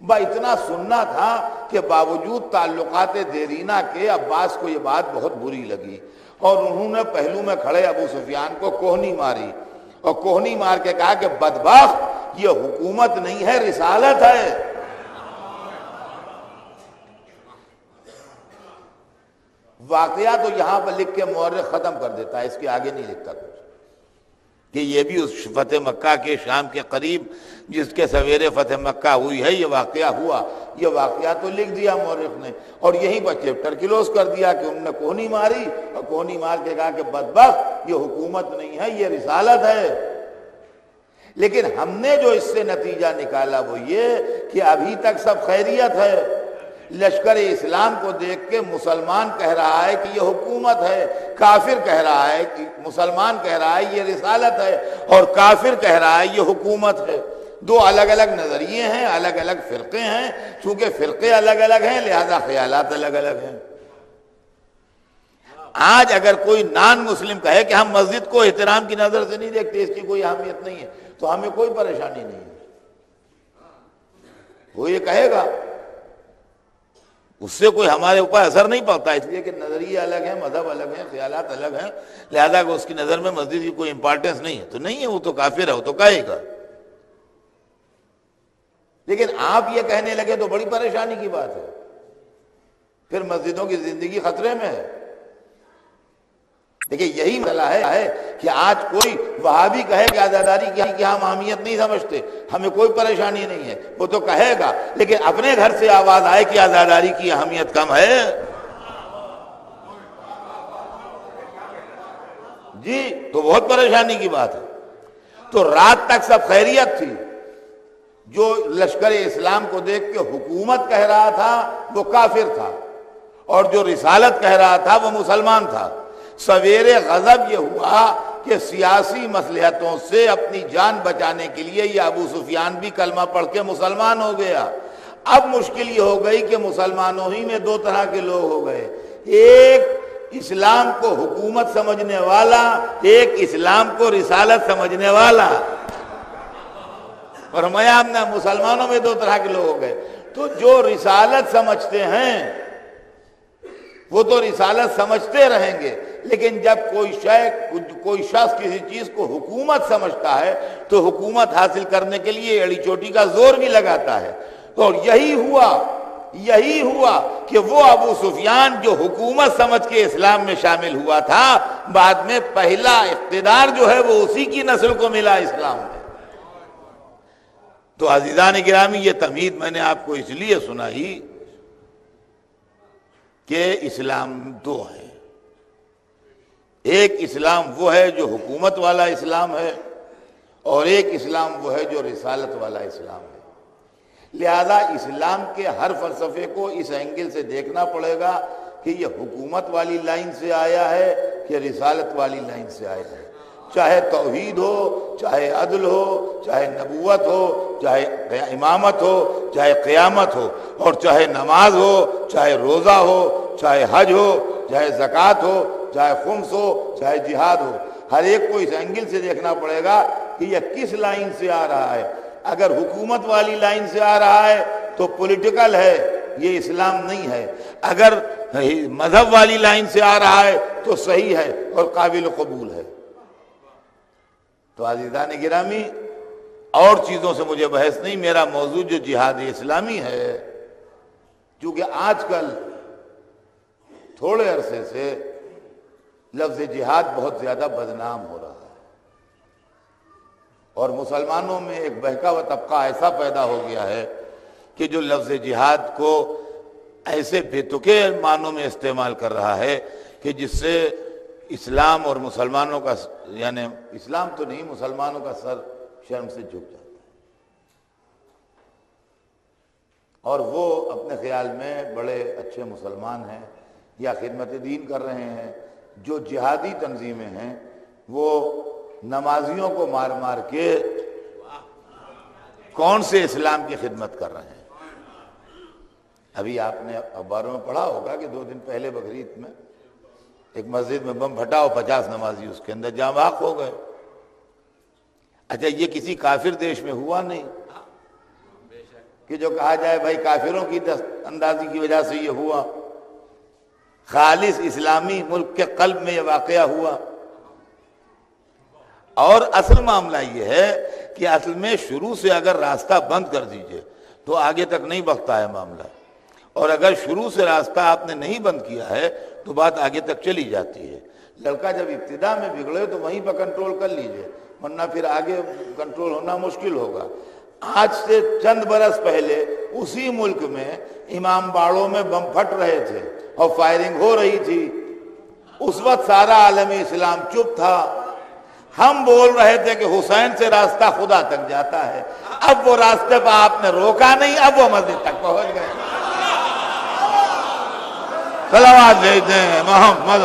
اتنا سننا تھا کہ باوجود تعلقات دیرینہ کے عباس کو یہ بات بہت بری لگی اور انہوں نے پہلو میں کھڑے ابو سفیان کو کوہنی ماری اور کوہنی مار کے کہا کہ بدبخت یہ حکومت نہیں ہے، رسالت ہے۔ واقعہ تو یہاں پر لکھ کے مورخ ختم کر دیتا ہے، اس کے آگے نہیں لکھتا کچھ، کہ یہ بھی اس فتح مکہ کے شام کے قریب جس کے سویرے فتح مکہ ہوئی ہے یہ واقعہ ہوا، یہ واقعہ تو لکھ دیا مورخ نے اور یہیں پر چیپٹر کلوز کر دیا کہ انہوں نے کوہنی ماری اور کوہنی مار کے کہا کہ بدبخت یہ حکومت نہیں ہے، یہ رسالت ہے۔ لیکن ہم نے جو اس سے نتیجہ نکالا وہ یہ کہ ابھی تک سب خیریت ہے، لشکر اسلام کو دیکھ کے مسلمان کہہ رہا ہے کہ یہ حکومت ہے، کافر کہہ رہا ہے کہ مسلمان کہہ رہا ہے یہ رسالت ہے اور کافر کہہ رہا ہے یہ حکومت ہے۔ دو الگ الگ نظریے ہیں، الگ الگ فرقے ہیں، چونکہ فرقے الگ الگ ہیں لہذا خیالات الگ الگ ہیں۔ آج اگر کوئی نان مسلم کہے کہ ہم مسجد کو احترام کی نظر سے نہیں دیکھتے، اس کی کوئی اہمیت نہیں ہے، تو ہمیں کوئی پریشانی نہیں ہے، وہ یہ کہے گا، اس سے کوئی ہمارے اوپر اثر نہیں پڑتا، اس لیے کہ نظریے الگ ہیں، مذہب الگ ہیں، خیالات الگ ہیں، لہذا اس کی نظر میں مسجد کی کوئی امپورٹنس نہیں ہے تو نہیں ہے، وہ تو کافر ہے، وہ تو کہے گا۔ لیکن آپ یہ کہنے لگے تو بڑی پریشانی کی بات ہے، پھر مسجدوں کی زندگی خطرے میں ہے۔ دیکھیں یہی مسئلہ ہے کہ آج کوئی وہابی کہے کہ آزاداری کی ہم اہمیت نہیں سمجھتے، ہمیں کوئی پریشانی نہیں ہے، وہ تو کہے گا، لیکن اپنے گھر سے آواز آئے کہ آزاداری کی اہمیت کم ہے، جی تو بہت پریشانی کی بات ہے۔ تو رات تک سب خیریت تھی، جو لشکر اسلام کو دیکھ کے حکومت کہہ رہا تھا وہ کافر تھا اور جو رسالت کہہ رہا تھا وہ مسلمان تھا۔ سویرے غضب یہ ہوا کہ سیاسی مصلحتوں سے اپنی جان بچانے کے لیے یہ ابو سفیان بھی کلمہ پڑھ کے مسلمان ہو گیا۔ اب مشکل یہ ہو گئی کہ مسلمانوں ہی میں دو طرح کے لوگ ہو گئے، ایک اسلام کو حکومت سمجھنے والا، ایک اسلام کو رسالت سمجھنے والا۔ فرمایا ہم نے مسلمانوں میں دو طرح کے لوگ ہو گئے، تو جو رسالت سمجھتے ہیں وہ تو رسالت سمجھتے رہیں گے، لیکن جب کوئی شخص کسی چیز کو حکومت سمجھتا ہے تو حکومت حاصل کرنے کے لیے ایڑی چوٹی کا زور بھی لگاتا ہے۔ اور یہی ہوا کہ وہ ابو سفیان جو حکومت سمجھ کے اسلام میں شامل ہوا تھا، بعد میں پہلا اقتدار جو ہے وہ اسی کی نسل کو ملا اسلام میں۔ تو عزیزان گرامی یہ تمہید میں نے آپ کو اس لیے سنائی کہ اسلام دو ہے، ایک اسلام وہ ہے جو حکومت والا اسلام ہے اور ایک اسلام وہ ہے جو رسالت والا اسلام ہے۔ لہذا اسلام کے ہر فلسفے کو اس اینگل سے دیکھنا پڑے گا کہ یہ حکومت والی لائن سے آیا ہے کہ رسالت والی لائن سے آیا ہے، چاہے توحید ہو، چاہے عدل ہو، چاہے نبوت ہو، چاہے امامت ہو، چاہے قیامت ہو، اور چاہے نماز ہو، چاہے روزہ ہو، چاہے حج ہو، چاہے زکوٰۃ ہو، چاہے خمس ہو، چاہے جہاد ہو، ہر ایک کو اس اینگل سے دیکھنا پڑے گا کہ یہ کس لائن سے آ رہا ہے۔ اگر حکومت والی لائن سے آ رہا ہے تو پولیٹیکل ہے، یہ اسلام نہیں ہے، اگر مذہب والی لائن سے آ رہا ہے تو صحیح ہے اور قابل قبول ہے۔ تو عزیزان گرامی اور چیزوں سے مجھے بحث نہیں، میرا موضوع جو جہاد اسلامی ہے، کیونکہ آج کل تھوڑے عرصے سے لفظ جہاد بہت زیادہ بدنام ہو رہا ہے اور مسلمانوں میں ایک بہکا ہوا طبقہ ایسا پیدا ہو گیا ہے کہ جو لفظ جہاد کو ایسے بے تکے معنوں میں استعمال کر رہا ہے کہ جس سے اسلام اور مسلمانوں کا، یعنی اسلام تو نہیں، مسلمانوں کا سر شرم سے جھک جاتا ہے اور وہ اپنے خیال میں بڑے اچھے مسلمان ہیں یا خدمت دین کر رہے ہیں۔ جو جہادی تنظیمیں ہیں وہ نمازیوں کو مار مار کے کون سے اسلام کی خدمت کر رہے ہیں؟ ابھی آپ نے اخباروں میں پڑھا ہوگا کہ 2 دن پہلے بقرعید میں ایک مسجد میں بم پھٹا اور 50 نمازی اس کے اندر جاں بحق ہو گئے۔ اچھا، یہ کسی کافر دیش میں ہوا نہیں کہ جو کہا جائے بھائی کافروں کی دست اندازی کی وجہ سے یہ ہوا، خالص اسلامی ملک کے قلب میں یہ واقعہ ہوا۔ اور اصل معاملہ یہ ہے کہ اصل میں شروع سے اگر راستہ بند کر دیجئے تو آگے تک نہیں بڑھتا ہے معاملہ، اور اگر شروع سے راستہ آپ نے نہیں بند کیا ہے تو بات آگے تک چلی جاتی ہے۔ لڑکا جب ابتدا میں بگڑے تو وہیں پر کنٹرول کر لیجئے، ورنہ پھر آگے کنٹرول ہونا مشکل ہوگا۔ آج سے چند برس پہلے اسی ملک میں امام باڑوں میں بم پھٹ رہے تھے اور فائرنگ ہو رہی تھی، اس وقت سارا عالم اسلام چپ تھا۔ ہم بول رہے تھے کہ حسین سے راستہ خدا تک جاتا ہے، اب وہ راستے پر آپ نے روکا نہیں، اب وہ مسجد تک پہنچ گئے۔ صلوات بھیجتے ہیں محمد۔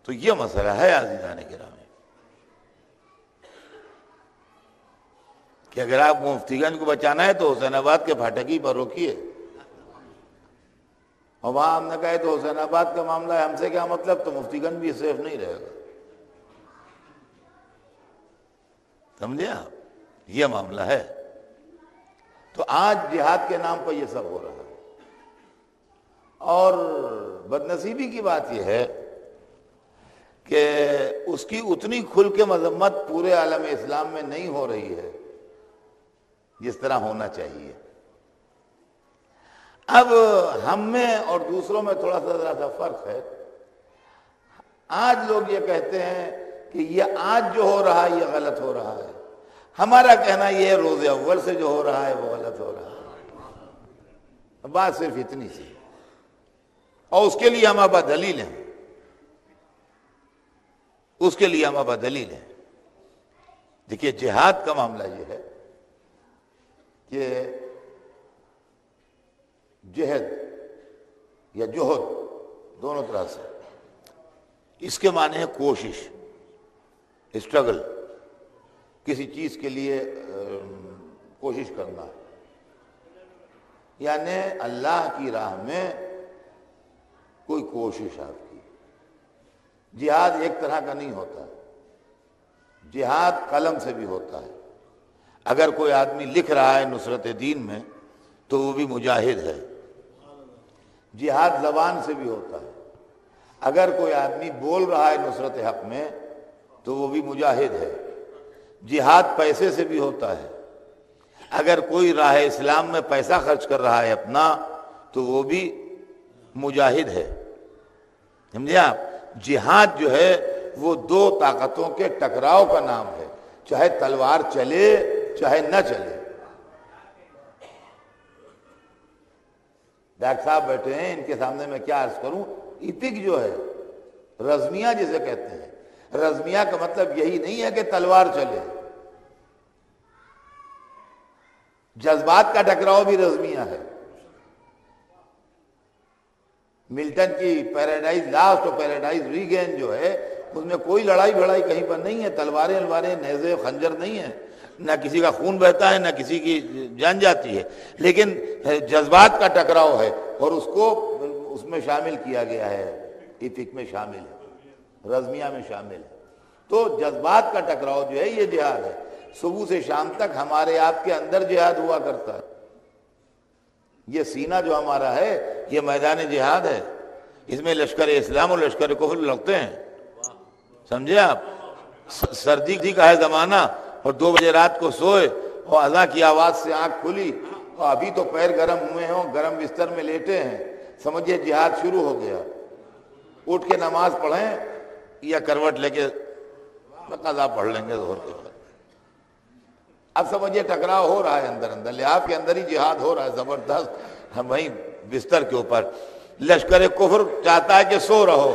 تو یہ مسئلہ ہے عزیزان گرامی کہ اگر آپ مفتی گنج کو بچانا ہے تو حسین آباد کے پھاٹکی پر روکیے، اور وہاں ہم نے کہا تو حسین آباد کا معاملہ ہے، ہم سے کیا مطلب، تو مفتی گنج بھی سیف نہیں رہے گا۔ سمجھے آپ، یہ معاملہ ہے۔ تو آج جہاد کے نام پر یہ سب ہو رہا ہے، اور بدنصیبی کی بات یہ ہے کہ اس کی اتنی کھل کے مذمت پورے عالم اسلام میں نہیں ہو رہی ہے جس طرح ہونا چاہیے۔ اب ہم میں اور دوسروں میں تھوڑا سا فرق ہے۔ آج لوگ یہ کہتے ہیں کہ یہ آج جو ہو رہا ہے یہ غلط ہو رہا ہے، ہمارا کہنا یہ ہے روز اول سے جو ہو رہا ہے وہ غلط ہو رہا ہے۔ بات صرف اتنی سی، اور اس کے لیے ہمارے پاس دلیل ہیں، اس کے لیے ہمارے پاس دلیل ہے۔ دیکھیے، جہاد کا معاملہ یہ ہے کہ جہد یا جوہد دونوں طرح سے، اس کے معنی ہے کوشش، اسٹرگل، کسی چیز کے لیے کوشش کرنا، یعنی اللہ کی راہ میں کوئی کوشش آپ کی۔ جہاد ایک طرح کا نہیں ہوتا، جہاد قلم سے بھی ہوتا ہے۔ اگر کوئی آدمی لکھ رہا ہے نصرت دین میں تو وہ بھی مجاہد ہے۔ جہاد زبان سے بھی ہوتا ہے، اگر کوئی آدمی بول رہا ہے نصرت حق میں تو وہ بھی مجاہد ہے۔ جہاد پیسے سے بھی ہوتا ہے، اگر کوئی راہ اسلام میں پیسہ خرچ کر رہا ہے اپنا تو وہ بھی مجاہد ہے۔ سمجھے آپ، جہاد جو ہے وہ دو طاقتوں کے ٹکراؤ کا نام ہے، چاہے تلوار چلے چاہے نہ چلے۔ ڈاکٹر صاحب بیٹھے ہیں، ان کے سامنے میں کیا عرض کروں، ایپک جو ہے، رزمیہ جسے کہتے ہیں، رزمیہ کا مطلب یہی نہیں ہے کہ تلوار چلے، جذبات کا ٹکراؤ بھی رزمیہ ہے۔ ملٹن کی پیراڈائز لاسٹ اور پیراڈائز ریگین جو ہے، اس میں کوئی لڑائی بھڑائی کہیں پر نہیں ہے، تلواریں نیزے خنجر نہیں ہیں، نہ کسی کا خون بہتا ہے نہ کسی کی جان جاتی ہے، لیکن جذبات کا ٹکراؤ ہے، اور اس کو اس میں شامل کیا گیا ہے، ایتھک میں شامل ہے، رزمیہ میں شامل ہے۔ تو جذبات کا ٹکراؤ جو ہے یہ جہاد ہے۔ صبح سے شام تک ہمارے آپ کے اندر جہاد ہوا کرتا ہے۔ یہ سینہ جو ہمارا ہے یہ میدان جہاد ہے، اس میں لشکر اسلام اور لشکر کفر لڑتے ہیں۔ سمجھے آپ، سردی کا ہے زمانہ اور 2 بجے رات کو سوئے اور اذان کی آواز سے آنکھ کھلی اور ابھی تو پیر گرم ہوئے ہوں، گرم بستر میں لیٹے ہیں، سمجھے جہاد شروع ہو گیا۔ اٹھ کے نماز پڑھیں یا کروٹ لے کے قضا پڑھ لیں گے ظہر کے بعد۔ اب سمجھے ٹکراؤ ہو رہا ہے اندر اندر، لحاظ کے اندر ہی جہاد ہو رہا ہے زبردست، ہم وہیں بستر کے اوپر۔ لشکر کفر چاہتا ہے کہ سو رہو،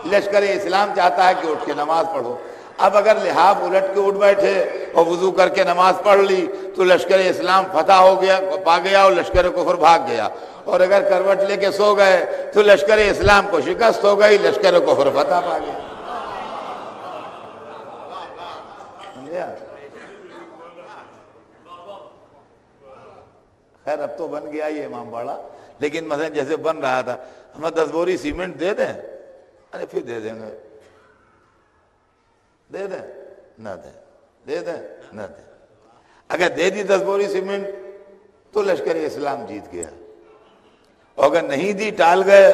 لشکر اسلام چاہتا ہے کہ اٹھ کے نماز پڑھو۔ اب اگر لحاظ الٹ کے اٹھ بیٹھے اور وضو کر کے نماز پڑھ لی تو لشکر اسلام فتح ہو گیا، پا گیا، اور لشکر کفر بھاگ گیا، اور اگر کروٹ لے کے سو گئے تو لشکر اسلام کو شکست ہو گئی، لشکر کفر فتح پا گیا. خیر اب تو بن گیا یہ امام باڑہ، لیکن مثلا جیسے بن رہا تھا، ہمیں 10 بوری سیمنٹ دے دیں، ارے پھر دے دیں گے، دے دیں نہ دیں، دے دیں نہ دیں. اگر دے دی 10 بوری سیمنٹ تو لشکر اسلام جیت گیا، اور اگر نہیں دی ٹال گئے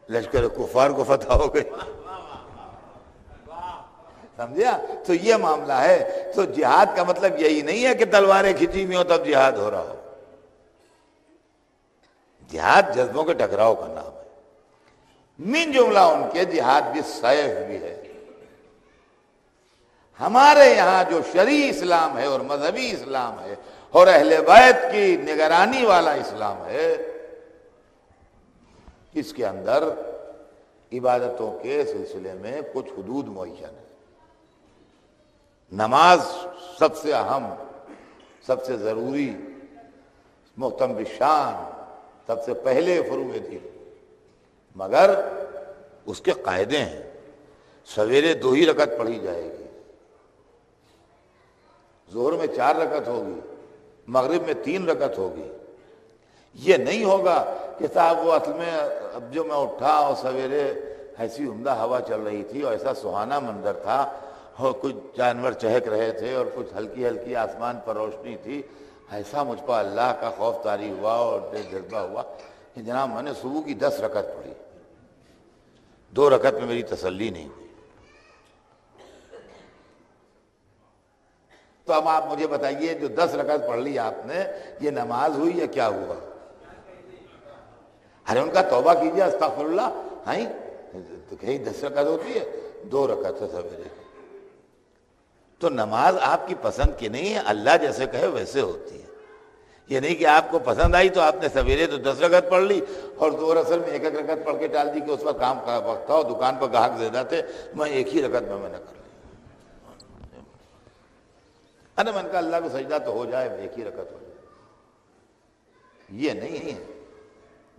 لشکر کفار کو فتح ہو گئی. سمجھا؟ تو یہ معاملہ ہے. تو جہاد کا مطلب یہی نہیں ہے کہ تلواریں کھینچی ہوئی ہوں تب جہاد ہو رہا ہو. جہاد جذبوں کے ٹکراؤ کا نام ہے. من جملہ ان کے جہاد بھی سیف بھی ہے. ہمارے یہاں جو شرعی اسلام ہے اور مذہبی اسلام ہے اور اہل بیت کی نگرانی والا اسلام ہے، اس کے اندر عبادتوں کے سلسلے میں کچھ حدود معین ہے. نماز سب سے اہم، سب سے ضروری، محتم بالشان، سب سے پہلے فروع دین، مگر اس کے قاعدے ہیں. سویرے 2 ہی رکعت پڑھی جائے گی، ظہر میں 4 رکعت ہوگی، مغرب میں 3 رکعت ہوگی. یہ نہیں ہوگا کہ صاحب وہ اصل میں اب جو میں اٹھا اور سویرے ایسی عمدہ ہوا چل رہی تھی اور ایسا سہانا منظر تھا اور کچھ جانور چہک رہے تھے اور کچھ ہلکی ہلکی آسمان پر روشنی تھی، ایسا مجھ پر اللہ کا خوف طاری ہوا اور جذبہ ہوا کہ جناب میں نے صبح کی 10 رکعت پڑھی، 2 رکعت میں میری تسلی نہیں ہوئی. تو اب آپ مجھے بتائیے جو 10 رکعت پڑھ لی آپ نے، یہ نماز ہوئی یا کیا ہوا؟ ارے ان کا توبہ کیجئے، استغفر اللہ. ہاں تو کہیں 10 رکعت ہوتی ہے، 2 رکعت ہے سویرے. تو نماز آپ کی پسند کی نہیں ہے، اللہ جیسے کہے ویسے ہوتی ہے. یہ نہیں کہ آپ کو پسند آئی تو آپ نے سویرے تو 10 رکعت پڑھ لی اور 2 اثر میں 1 رکعت پڑھ کے ٹال دی کہ اس وقت کام کا وقت تھا اور دکان پر گاہک زیادہ تھے، میں 1 ہی رکعت میں نے کر لی. ارے من کا اللہ کو سجدہ تو ہو جائے، 1 ہی رکعت ہو جائے. یہ نہیں ہے،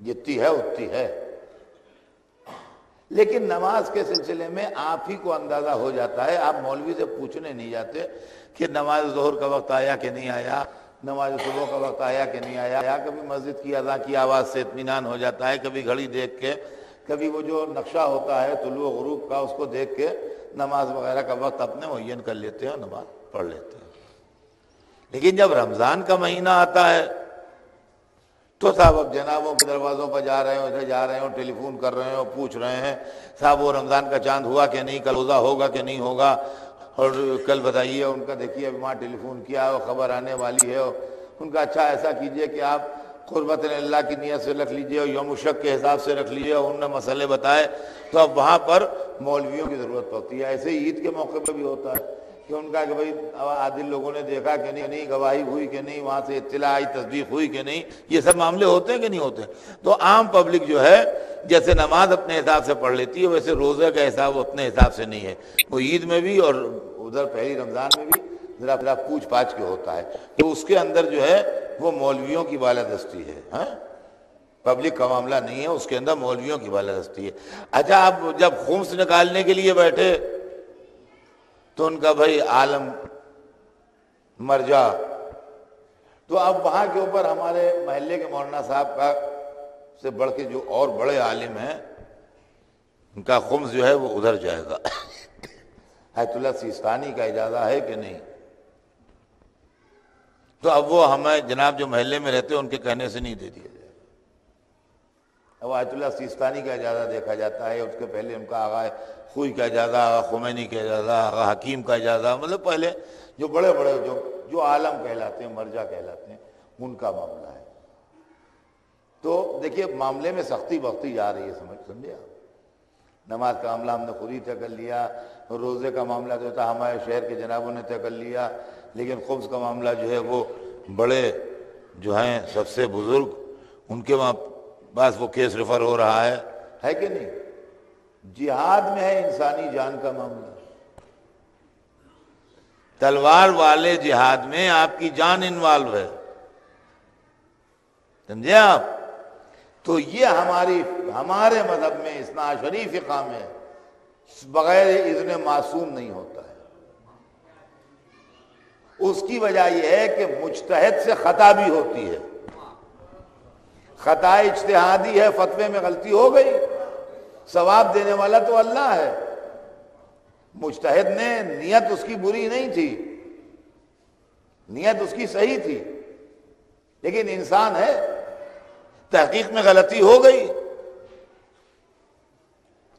جتنی ہے اتنی ہے. لیکن نماز کے سلسلے میں آپ ہی کو اندازہ ہو جاتا ہے. آپ مولوی سے پوچھنے نہیں جاتے کہ نماز ظہر کا وقت آیا کہ نہیں آیا، نماز صبح کا وقت آیا کہ نہیں آیا. کبھی مسجد کی اذان کی آواز سے اطمینان ہو جاتا ہے، کبھی گھڑی دیکھ کے، کبھی وہ جو نقشہ ہوتا ہے طلوع غروب کا اس کو دیکھ کے نماز وغیرہ کا وقت اپنے معین کر لیتے ہیں اور نماز پڑھ لیتے ہیں. لیکن جب رمضان کا مہینہ آتا ہے تو صاحب اب جنابوں کے دروازوں پر جا رہے ہوں، ادھر جا رہے ہوں، ٹیلی فون کر رہے ہوں، پوچھ رہے ہیں صاحب وہ رمضان کا چاند ہوا کہ نہیں، کل روزہ ہوگا کہ نہیں ہوگا، اور کل بتائیے. ان کا دیکھیے اب وہاں ٹیلی فون کیا اور خبر آنے والی ہے. اور ان کا اچھا ایسا کیجئے کہ آپ قربت اللہ کی نیت سے رکھ لیجئے اور یوم الشک کے حساب سے رکھ لیجئے، اور انہوں نے مسئلے بتائے. تو اب وہاں پر مولویوں کی ضرورت پڑتی ہے. ایسے ہی عید کے موقع پہ بھی ہوتا ہے کہ ان کا کہ بھائی عادل لوگوں نے دیکھا کہ نہیں، گواہی ہوئی کہ نہیں، وہاں سے اطلاع آئی، تصدیق ہوئی کہ نہیں. یہ سب معاملے ہوتے ہیں کہ نہیں ہوتے؟ تو عام پبلک جو ہے جیسے نماز اپنے حساب سے پڑھ لیتی ہے، ویسے روزے کا حساب وہ اپنے حساب سے نہیں ہے. وہ عید میں بھی اور ادھر پہلی رمضان میں بھی ذرا پوچھ پاچھ کے ہوتا ہے. تو اس کے اندر جو ہے وہ مولویوں کی بالادستی ہے. ہاں پبلک کا معاملہ نہیں ہے، اس کے اندر مولویوں کی بالادستی ہے. اچھا آپ جب خمس نکالنے کے لیے بیٹھے تو ان کا بھائی عالم مر جا. تو اب وہاں کے اوپر ہمارے محلے کے مولانا صاحب کا سے بڑھ کے جو اور بڑے عالم ہیں، ان کا خمس جو ہے وہ ادھر جائے گا. آیت اللہ سیستانی کا اجازہ ہے کہ نہیں؟ تو اب وہ ہمیں جناب جو محلے میں رہتے ہیں ان کے کہنے سے نہیں دے دیا جائے. اب آیت اللہ سیستانی کا اجازہ دیکھا جاتا ہے. اس کے پہلے ان کا آغا خوئی کا اجازہ، آغا خمینی کا اجازہ، آغا حکیم کا اجازہ، مطلب پہلے جو بڑے بڑے جو عالم کہلاتے ہیں، مرجع کہلاتے ہیں، ان کا معاملہ ہے. تو دیکھیے معاملے میں سختی بختی جا رہی ہے، سمجھے آپ. نماز کا معاملہ ہم نے خود ہی طے کر لیا، روزے کا معاملہ جو تھا ہمارے شہر کے جنابوں نے طے کر لیا، لیکن خبز کا معاملہ جو ہے وہ بڑے جو ہیں سب سے بزرگ، ان کے وہاں بس وہ کیس ریفر ہو رہا ہے کہ نہیں؟ جہاد میں ہے انسانی جان کا معاملہ. تلوار والے جہاد میں آپ کی جان انوالو ہے، سمجھے آپ؟ تو یہ ہمارے مذہب میں اثنا عشری فقہ میں بغیر اذن معصوم نہیں ہوتا ہے۔ اس کی وجہ یہ ہے کہ مجتہد سے خطا بھی ہوتی ہے، خطا اجتہادی ہے، فتوے میں غلطی ہو گئی، ثواب دینے والا تو اللہ ہے، مجتہد نے نیت اس کی بری نہیں تھی، نیت اس کی صحیح تھی، لیکن انسان ہے، تحقیق میں غلطی ہو گئی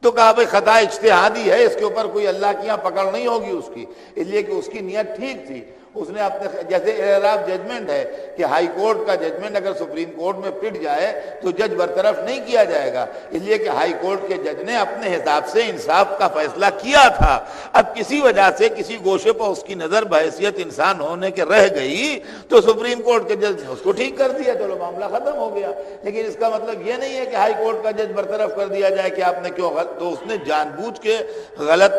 تو کہا بھائی خطا اجتہادی ہے، اس کے اوپر کوئی اللہ کی یہاں پکڑ نہیں ہوگی اس کی، اس لیے کہ اس کی نیت ٹھیک تھی، اس نے اپنے جیسے اعراف ججمنٹ ہے کہ ہائی کورٹ کا ججمنٹ اگر سپریم کورٹ میں پٹ جائے تو جج برطرف نہیں کیا جائے گا، اس لیے کہ ہائی کورٹ کے جج نے اپنے حساب سے انصاف کا فیصلہ کیا تھا، اب کسی وجہ سے کسی گوشے پر اس کی نظر بحیثیت انسان ہونے کے رہ گئی تو سپریم کورٹ کے جج نے اس کو ٹھیک کر دیا، چلو معاملہ ختم ہو گیا۔ لیکن اس کا مطلب یہ نہیں ہے کہ ہائی کورٹ کا جج برطرف کر دیا جائے کہ آپ نے کیوں غلط، تو اس نے جان بوجھ کے غلط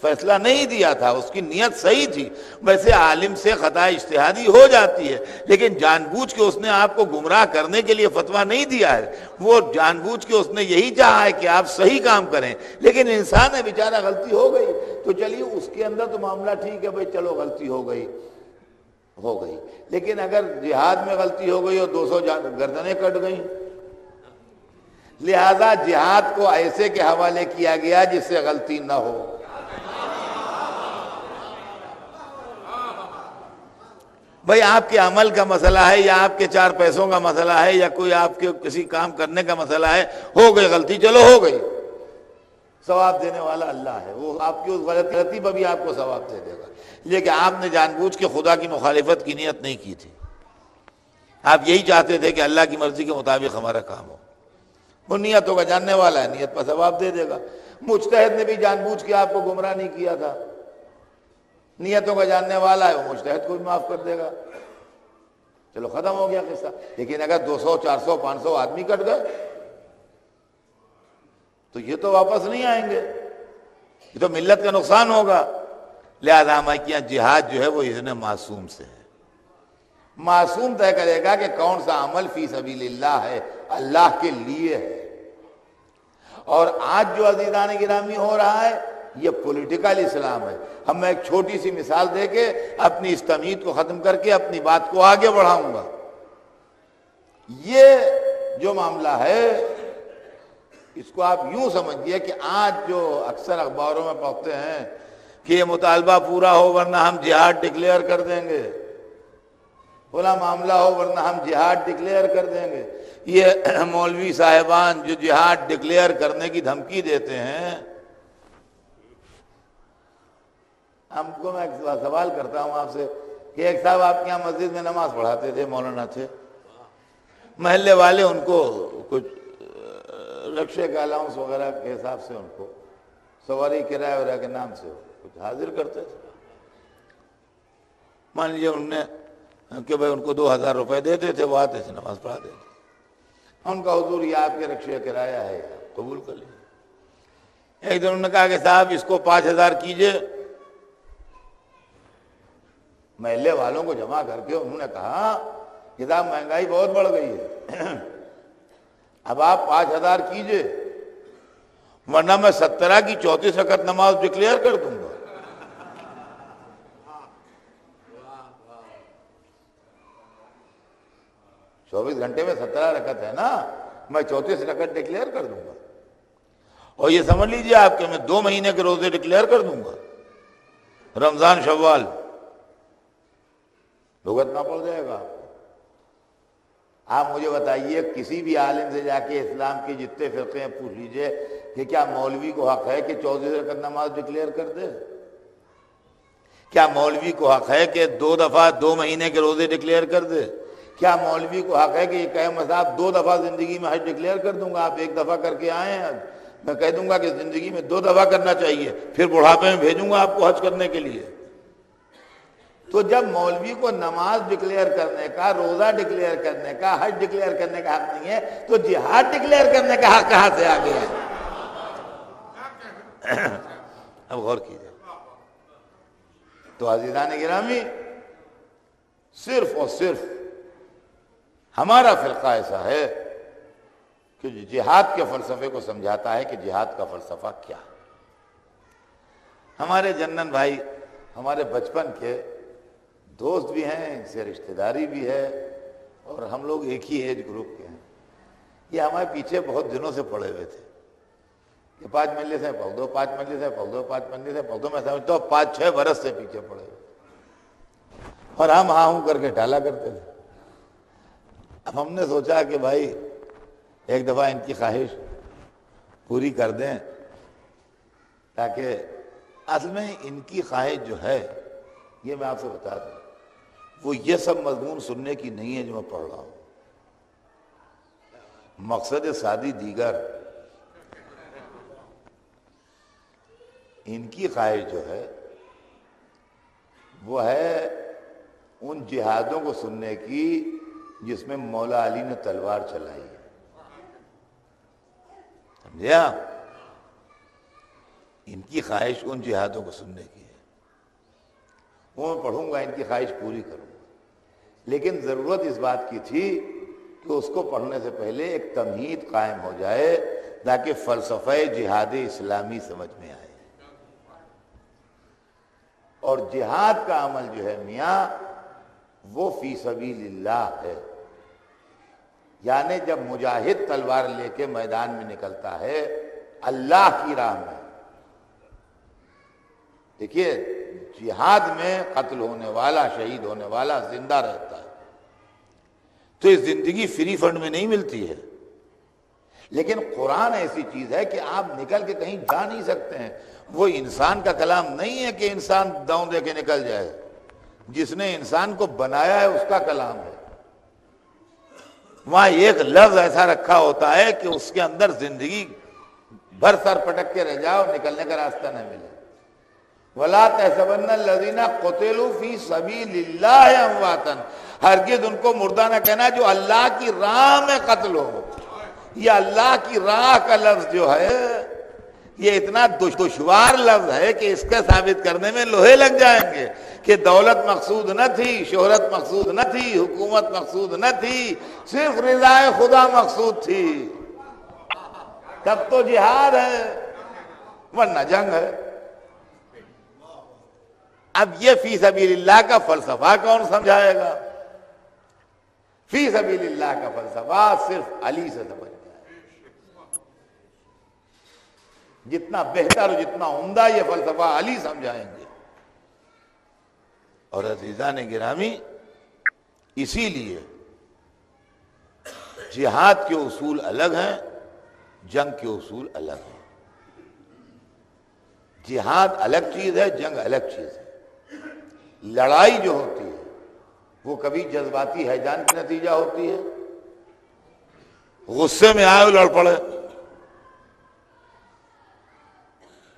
فیصلہ نہیں دیا تھا، اس کی نیت صحیح تھی۔ ویسے عالم سے خطا اجتہادی ہو جاتی ہے، لیکن جان بوجھ کے اس نے آپ کو گمراہ کرنے کے لیے فتویٰ نہیں دیا ہے، وہ جان بوجھ کے اس نے یہی چاہا ہے کہ آپ صحیح کام کریں، لیکن انسان ہے بیچارہ، غلطی ہو گئی تو چلیے اس کے اندر تو معاملہ ٹھیک ہے، بھائی چلو غلطی ہو گئی، لیکن اگر جہاد میں غلطی ہو گئی اور 200 گردنیں کٹ گئیں، لہذا جہاد کو ایسے کے حوالے کیا گیا جس سے غلطی نہ ہو۔ بھائی آپ کے عمل کا مسئلہ ہے یا آپ کے 4 پیسوں کا مسئلہ ہے یا کوئی آپ کے کسی کام کرنے کا مسئلہ ہے، ہو گئی غلطی، چلو ہو گئی، ثواب دینے والا اللہ ہے، وہ آپ کی اس غلطی پر بھی آپ کو ثواب دے دے گا، لیکن آپ نے جان بوجھ کے خدا کی مخالفت کی نیت نہیں کی تھی، آپ یہی چاہتے تھے کہ اللہ کی مرضی کے مطابق ہمارا کام ہو، وہ نیتوں کا جاننے والا ہے، نیت پر ثواب دے دے گا۔ مجتہد نے بھی جان بوجھ کے آپ کو گمراہ نہیں کیا تھا، نیتوں کا جاننے والا ہے، وہ مجتہد کو بھی معاف کر دے گا، چلو ختم ہو گیا قصہ۔ لیکن اگر 200 400 500 آدمی کٹ گئے تو یہ تو واپس نہیں آئیں گے، یہ تو ملت کا نقصان ہوگا، لہذا ہمارے یہاں جہاد جو ہے وہ اذن معصوم سے ہے، معصوم طے کرے گا کہ کون سا عمل فی سبیل اللہ ہے، اللہ کے لیے ہے۔ اور آج جو عزیزان گرامی ہو رہا ہے یہ پولیٹیکل اسلام ہے۔ ہم میں ایک چھوٹی سی مثال دے کے اپنی اس تمہید کو ختم کر کے اپنی بات کو آگے بڑھاؤں گا۔ یہ جو معاملہ ہے اس کو آپ یوں سمجھیے کہ آج جو اکثر اخباروں میں پڑھتے ہیں کہ یہ مطالبہ پورا ہو ورنہ ہم جہاد ڈکلیئر کر دیں گے، بولا معاملہ ہو ورنہ ہم جہاد ڈکلیئر کر دیں گے، یہ مولوی صاحبان جو جہاد ڈکلیئر کرنے کی دھمکی دیتے ہیں، ہم کو میں ایک سوال کرتا ہوں آپ سے کہ ایک صاحب آپ کے یہاں مسجد میں نماز پڑھاتے تھے، مولانا تھے، محلے والے ان کو کچھ رکشے کا الاؤنس وغیرہ کے حساب سے ان کو سواری کرایہ وغیرہ کے نام سے کچھ حاضر کرتے تھے، مان لیجیے انہوں نے کہ بھائی ان کو 2000 روپے دیتے تھے، وہ آتے تھے نماز پڑھاتے تھے، ان کا حضور یہ آپ کے رکشے کرایہ ہے، قبول کر لیجیے۔ ایک دن انہوں نے کہا کہ صاحب اس کو 5000 کیجئے، محلے والوں کو جمع کر کے انہوں نے کہا کہ صاحب مہنگائی بہت بڑھ گئی ہے، اب آپ 5000 کیجئے ورنہ میں 17 کی 34 رکعت نماز ڈکلیئر کر دوں گا۔ چوبیس گھنٹے میں 17 رکعت ہے نا، میں 34 رکعت ڈکلیئر کر دوں گا، اور یہ سمجھ لیجئے آپ کہ میں 2 مہینے کے روزے ڈکلیئر کر دوں گا، رمضان شوال بھگتنا پڑ جائے گا۔ آپ مجھے بتائیے کسی بھی عالم سے جا کے اسلام کے جتنے فرقے ہیں پوچھ لیجئے کہ کیا مولوی کو حق ہے کہ 34 رکعت نماز ڈکلیئر کر دے؟ کیا مولوی کو حق ہے کہ 2 دفعہ 2 مہینے کے روزے ڈکلیئر کر دے؟ کیا مولوی کو حق ہے کہ یہ کہے صاحب 2 دفعہ زندگی میں حج ڈکلیئر کر دوں گا، آپ 1 دفعہ کر کے آئے ہیں، میں کہہ دوں گا کہ زندگی میں 2 دفعہ کرنا چاہیے، پھر بڑھاپے میں بھیجوں گا آپ کو حج کرنے کے لیے۔ تو جب مولوی کو نماز ڈکلیئر کرنے کا، روزہ ڈکلیئر کرنے کا، حج ڈکلیئر کرنے کا حق نہیں ہے تو جہاد ڈکلیئر کرنے کا حق کہاں سے آ گیا ہے؟ اب غور کیجیے۔ تو عزیزان گرامی صرف اور صرف ہمارا فرقہ ایسا ہے کہ جہاد کے فلسفے کو سمجھاتا ہے کہ جہاد کا فلسفہ کیا ہے۔ ہمارے جنن بھائی ہمارے بچپن کے دوست بھی ہیں، ان سے رشتہ داری بھی ہے، اور ہم لوگ ایک ہی ایج گروپ کے ہیں۔ یہ ہمارے پیچھے بہت دنوں سے پڑے ہوئے تھے کہ 5 مجلس ہیں پڑھ دو، 5 مجلس ہیں پڑھ دو، 5 مجلس ہیں پڑھ دو۔ میں سمجھتا ہوں 5-6 برس سے پیچھے پڑے ہوئے، اور ہم ہاں ہوں کر کے ڈالا کرتے تھے۔ اب ہم نے سوچا کہ بھائی ایک دفعہ ان کی خواہش پوری کر دیں، تاکہ اصل میں ان کی خواہش جو ہے، یہ میں آپ سے بتا دوں، وہ یہ سب مضمون سننے کی نہیں ہے جو میں پڑھ رہا ہوں۔ مقصد سادی دیگر، ان کی خواہش جو ہے وہ ہے ان جہادوں کو سننے کی جس میں مولا علی نے تلوار چلائی ہے، سمجھے آپ؟ ان کی خواہش ان جہادوں کو سننے کی ہے، وہ میں پڑھوں گا، ان کی خواہش پوری کروں گا۔ لیکن ضرورت اس بات کی تھی کہ اس کو پڑھنے سے پہلے ایک تمہید قائم ہو جائے تاکہ فلسفہ جہاد اسلامی سمجھ میں آئے۔ اور جہاد کا عمل جو ہے میاں، وہ فی سبیل اللہ ہے، یعنی جب مجاہد تلوار لے کے میدان میں نکلتا ہے اللہ کی راہ میں، دیکھیے جہاد میں قتل ہونے والا، شہید ہونے والا زندہ رہتا ہے، تو یہ زندگی فری فنڈ میں نہیں ملتی ہے۔ لیکن قرآن ایسی چیز ہے کہ آپ نکل کے کہیں جا نہیں سکتے ہیں، وہ انسان کا کلام نہیں ہے کہ انسان داؤں دے کے نکل جائے، جس نے انسان کو بنایا ہے اس کا کلام ہے۔ وہاں ایک لفظ ایسا رکھا ہوتا ہے کہ اس کے اندر زندگی بھر سر پٹک کے رہ جاؤ، نکلنے کا راستہ نہ ملے۔ وَلَا تَحْسَبَنَّ الَّذِينَ قُتِلُوا فِي سَبِيلِ اللَّهِ أَمْوَاتًا، ہرگز ان کو مردہ نہ کہنا جو اللہ کی راہ میں قتل ہو۔ یہ اللہ کی راہ کا لفظ جو ہے یہ اتنا دشوار لفظ ہے کہ اس کا ثابت کرنے میں لوہے لگ جائیں گے کہ دولت مقصود نہ تھی، شہرت مقصود نہ تھی، حکومت مقصود نہ تھی، صرف رضا خدا مقصود تھی، تب تو جہاد ہے، ورنہ جنگ ہے۔ اب یہ فی سبیل اللہ کا فلسفہ کون سمجھائے گا؟ فی سبیل اللہ کا فلسفہ صرف علی سے سمجھ گیا۔ جتنا بہتر اور جتنا عمدہ یہ فلسفہ علی سمجھائیں گے۔ اور عزیزان گرامی، اسی لیے جہاد کے اصول الگ ہیں، جنگ کے اصول الگ ہیں۔ جہاد الگ چیز ہے، جنگ الگ چیز ہے۔ لڑائی جو ہوتی ہے وہ کبھی جذباتی ہیجان کا نتیجہ ہوتی ہے، غصے میں آئے لڑ پڑے،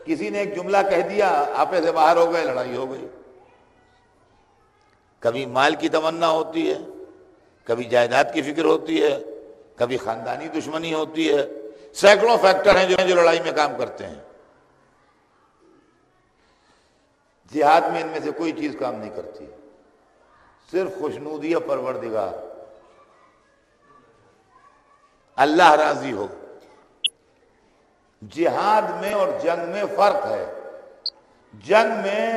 کسی نے ایک جملہ کہہ دیا، آپے سے باہر ہو گئے، لڑائی ہو گئی۔ کبھی مال کی تمنا ہوتی ہے، کبھی جائیداد کی فکر ہوتی ہے، کبھی خاندانی دشمنی ہوتی ہے، سینکڑوں فیکٹر ہیں جو لڑائی میں کام کرتے ہیں۔ جہاد میں ان میں سے کوئی چیز کام نہیں کرتی، صرف خوشنودی پروردگار، اللہ راضی ہو۔ جہاد میں اور جنگ میں فرق ہے۔ جنگ میں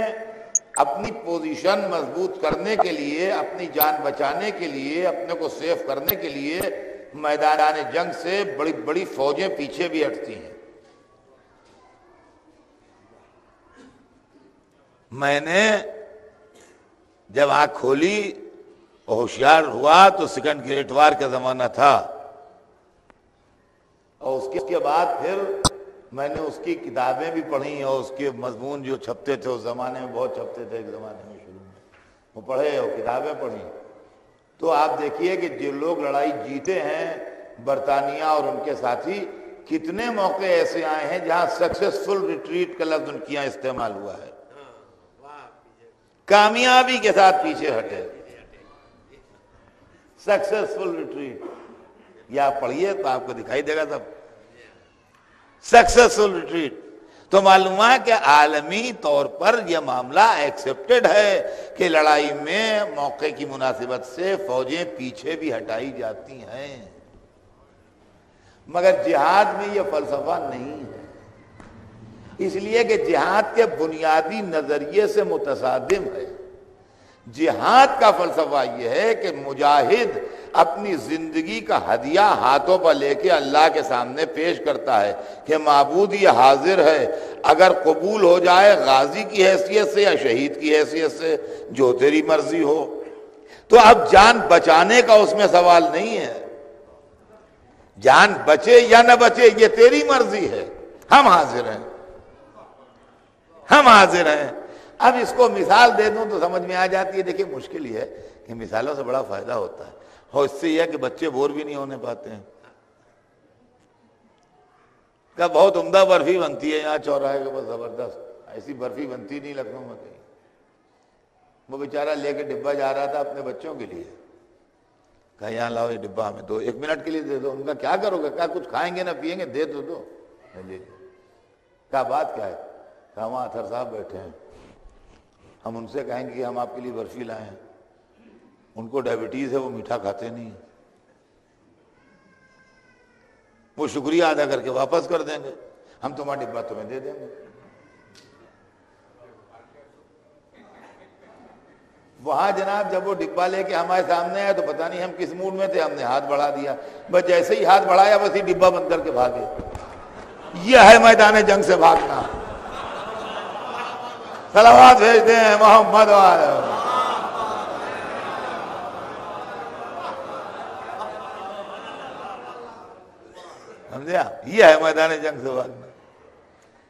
اپنی پوزیشن مضبوط کرنے کے لیے، اپنی جان بچانے کے لیے، اپنے کو سیف کرنے کے لیے میدان جنگ سے بڑی بڑی فوجیں پیچھے بھی ہٹتی ہیں۔ میں نے جب آنکھ کھولی اور ہوشیار ہوا تو سیکنڈ گریٹ وار کا زمانہ تھا، اور اس کے بعد پھر میں نے اس کی کتابیں بھی پڑھی اور اس کے مضمون جو چھپتے تھے اس زمانے میں، بہت چھپتے تھے ایک زمانے میں، شروع میں وہ پڑھے اور کتابیں پڑھی، تو آپ دیکھیے کہ جو لوگ لڑائی جیتے ہیں برطانیہ اور ان کے ساتھی، کتنے موقع ایسے آئے ہیں جہاں سکسیسفل ریٹریٹ کا لفظ ان کے یہاں استعمال ہوا ہے، کامیابی کے ساتھ پیچھے ہٹے، سکسیسفل ریٹریٹ، یا آپ پڑھیے تو آپ کو دکھائی دے گا سب، سکسیسفل ریٹریٹ۔ تو معلوم ہوا کہ عالمی طور پر یہ معاملہ ایکسیپٹڈ ہے کہ لڑائی میں موقع کی مناسبت سے فوجیں پیچھے بھی ہٹائی جاتی ہیں، مگر جہاد میں یہ فلسفہ نہیں ہے، اس لیے کہ جہاد کے بنیادی نظریے سے متصادم ہے۔ جہاد کا فلسفہ یہ ہے کہ مجاہد اپنی زندگی کا ہدیہ ہاتھوں پر لے کے اللہ کے سامنے پیش کرتا ہے کہ معبود یہ حاضر ہے، اگر قبول ہو جائے غازی کی حیثیت سے یا شہید کی حیثیت سے، جو تیری مرضی ہو۔ تو اب جان بچانے کا اس میں سوال نہیں ہے، جان بچے یا نہ بچے یہ تیری مرضی ہے، ہم حاضر ہیں، ہم حاضر ہیں۔ اب اس کو مثال دے دوں تو سمجھ میں آ جاتی ہے۔ دیکھیں مشکل یہ ہے کہ مثالوں سے بڑا فائدہ ہوتا ہے، اور اس سے یہ ہے کہ بچے بور بھی نہیں ہونے پاتے ہیں۔ کہ بہت عمدہ برفی بنتی ہے یہاں چوراہے کے پاس، زبردست، ایسی برفی بنتی نہیں لکھنؤ میں کہیں۔ وہ بیچارہ لے کے ڈبہ جا رہا تھا اپنے بچوں کے لیے، کہا یہاں لاؤ یہ ڈبہ ہمیں دو، 1 منٹ کے لیے دے دو۔ ان کا کیا کرو گے؟ کہا کچھ کھائیں گے نہ پیئیں گے، دے تو دو۔ کہا بات کیا ہے؟ کہا وہاں اطہر صاحب بیٹھے ہیں، ہم ان سے کہیں گے کہ ہم آپ کے لیے برفی لائے ہیں، ان کو ڈائبٹیز ہے، وہ میٹھا کھاتے نہیں ہیں، وہ شکریہ ادا کر کے واپس کر دیں گے، ہم تمہارا ڈبہ تمہیں دے دیں گے۔ وہاں جناب جب وہ ڈبہ لے کے ہمارے سامنے آیا تو پتہ نہیں ہم کس موڈ میں تھے، ہم نے ہاتھ بڑھا دیا، بس جیسے ہی ہاتھ بڑھایا بس ہی ڈبہ بند کر کے بھاگے۔ یہ ہے میدان جنگ سے بھاگنا۔ صلوات بھیجتے ہیں محمد والے۔ سمجھا؟ یہ ہے میدان جنگ سے بھاگنا،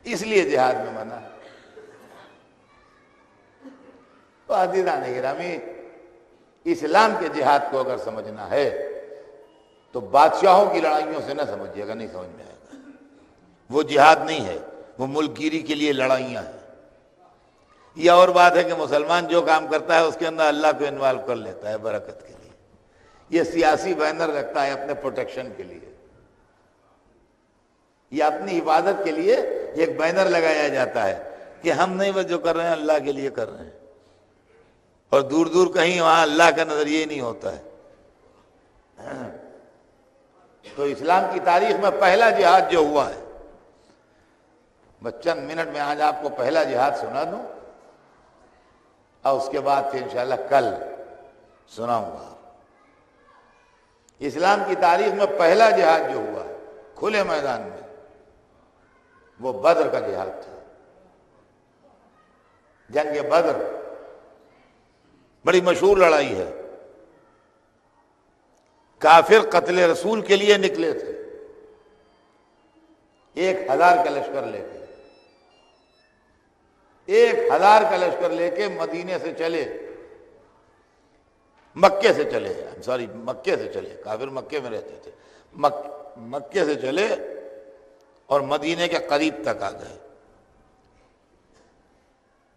اس لیے جہاد میں منع ہے۔ تو عزیزان گرامی، اسلام کے جہاد کو اگر سمجھنا ہے تو بادشاہوں کی لڑائیوں سے نہ سمجھیے گا، نہیں سمجھ میں آئے گا۔ وہ جہاد نہیں ہے، وہ ملک گیری کے لیے لڑائیاں ہیں۔ یہ اور بات ہے کہ مسلمان جو کام کرتا ہے اس کے اندر اللہ کو انوالو کر لیتا ہے برکت کے لیے، یہ سیاسی بینر رکھتا ہے اپنے پروٹیکشن کے لیے، یہ اپنی حفاظت کے لیے ایک بینر لگایا جاتا ہے کہ ہم نہیں بس جو کر رہے ہیں اللہ کے لیے کر رہے ہیں، اور دور دور کہیں وہاں اللہ کا نظریہ نہیں ہوتا ہے۔ تو اسلام کی تاریخ میں پہلا جہاد جو ہوا ہے، بس چند منٹ میں آج آپ کو پہلا جہاد سنا دوں، اور اس کے بعد پھر انشاءاللہ کل سناؤں گا۔ اسلام کی تاریخ میں پہلا جہاد جو ہوا ہے کھلے میدان میں، وہ بدر کا جہاد تھا۔ جنگ بدر بڑی مشہور لڑائی ہے، کافر قتل رسول کے لیے نکلے تھے، 1000 کا لشکر لے کے، 1000 کا لشکر لے کے مدینے سے چلے، مکے سے چلے، مکے سے چلے، کافر مکے میں رہتے تھے، مکے سے چلے اور مدینے کے قریب تک آ گئے۔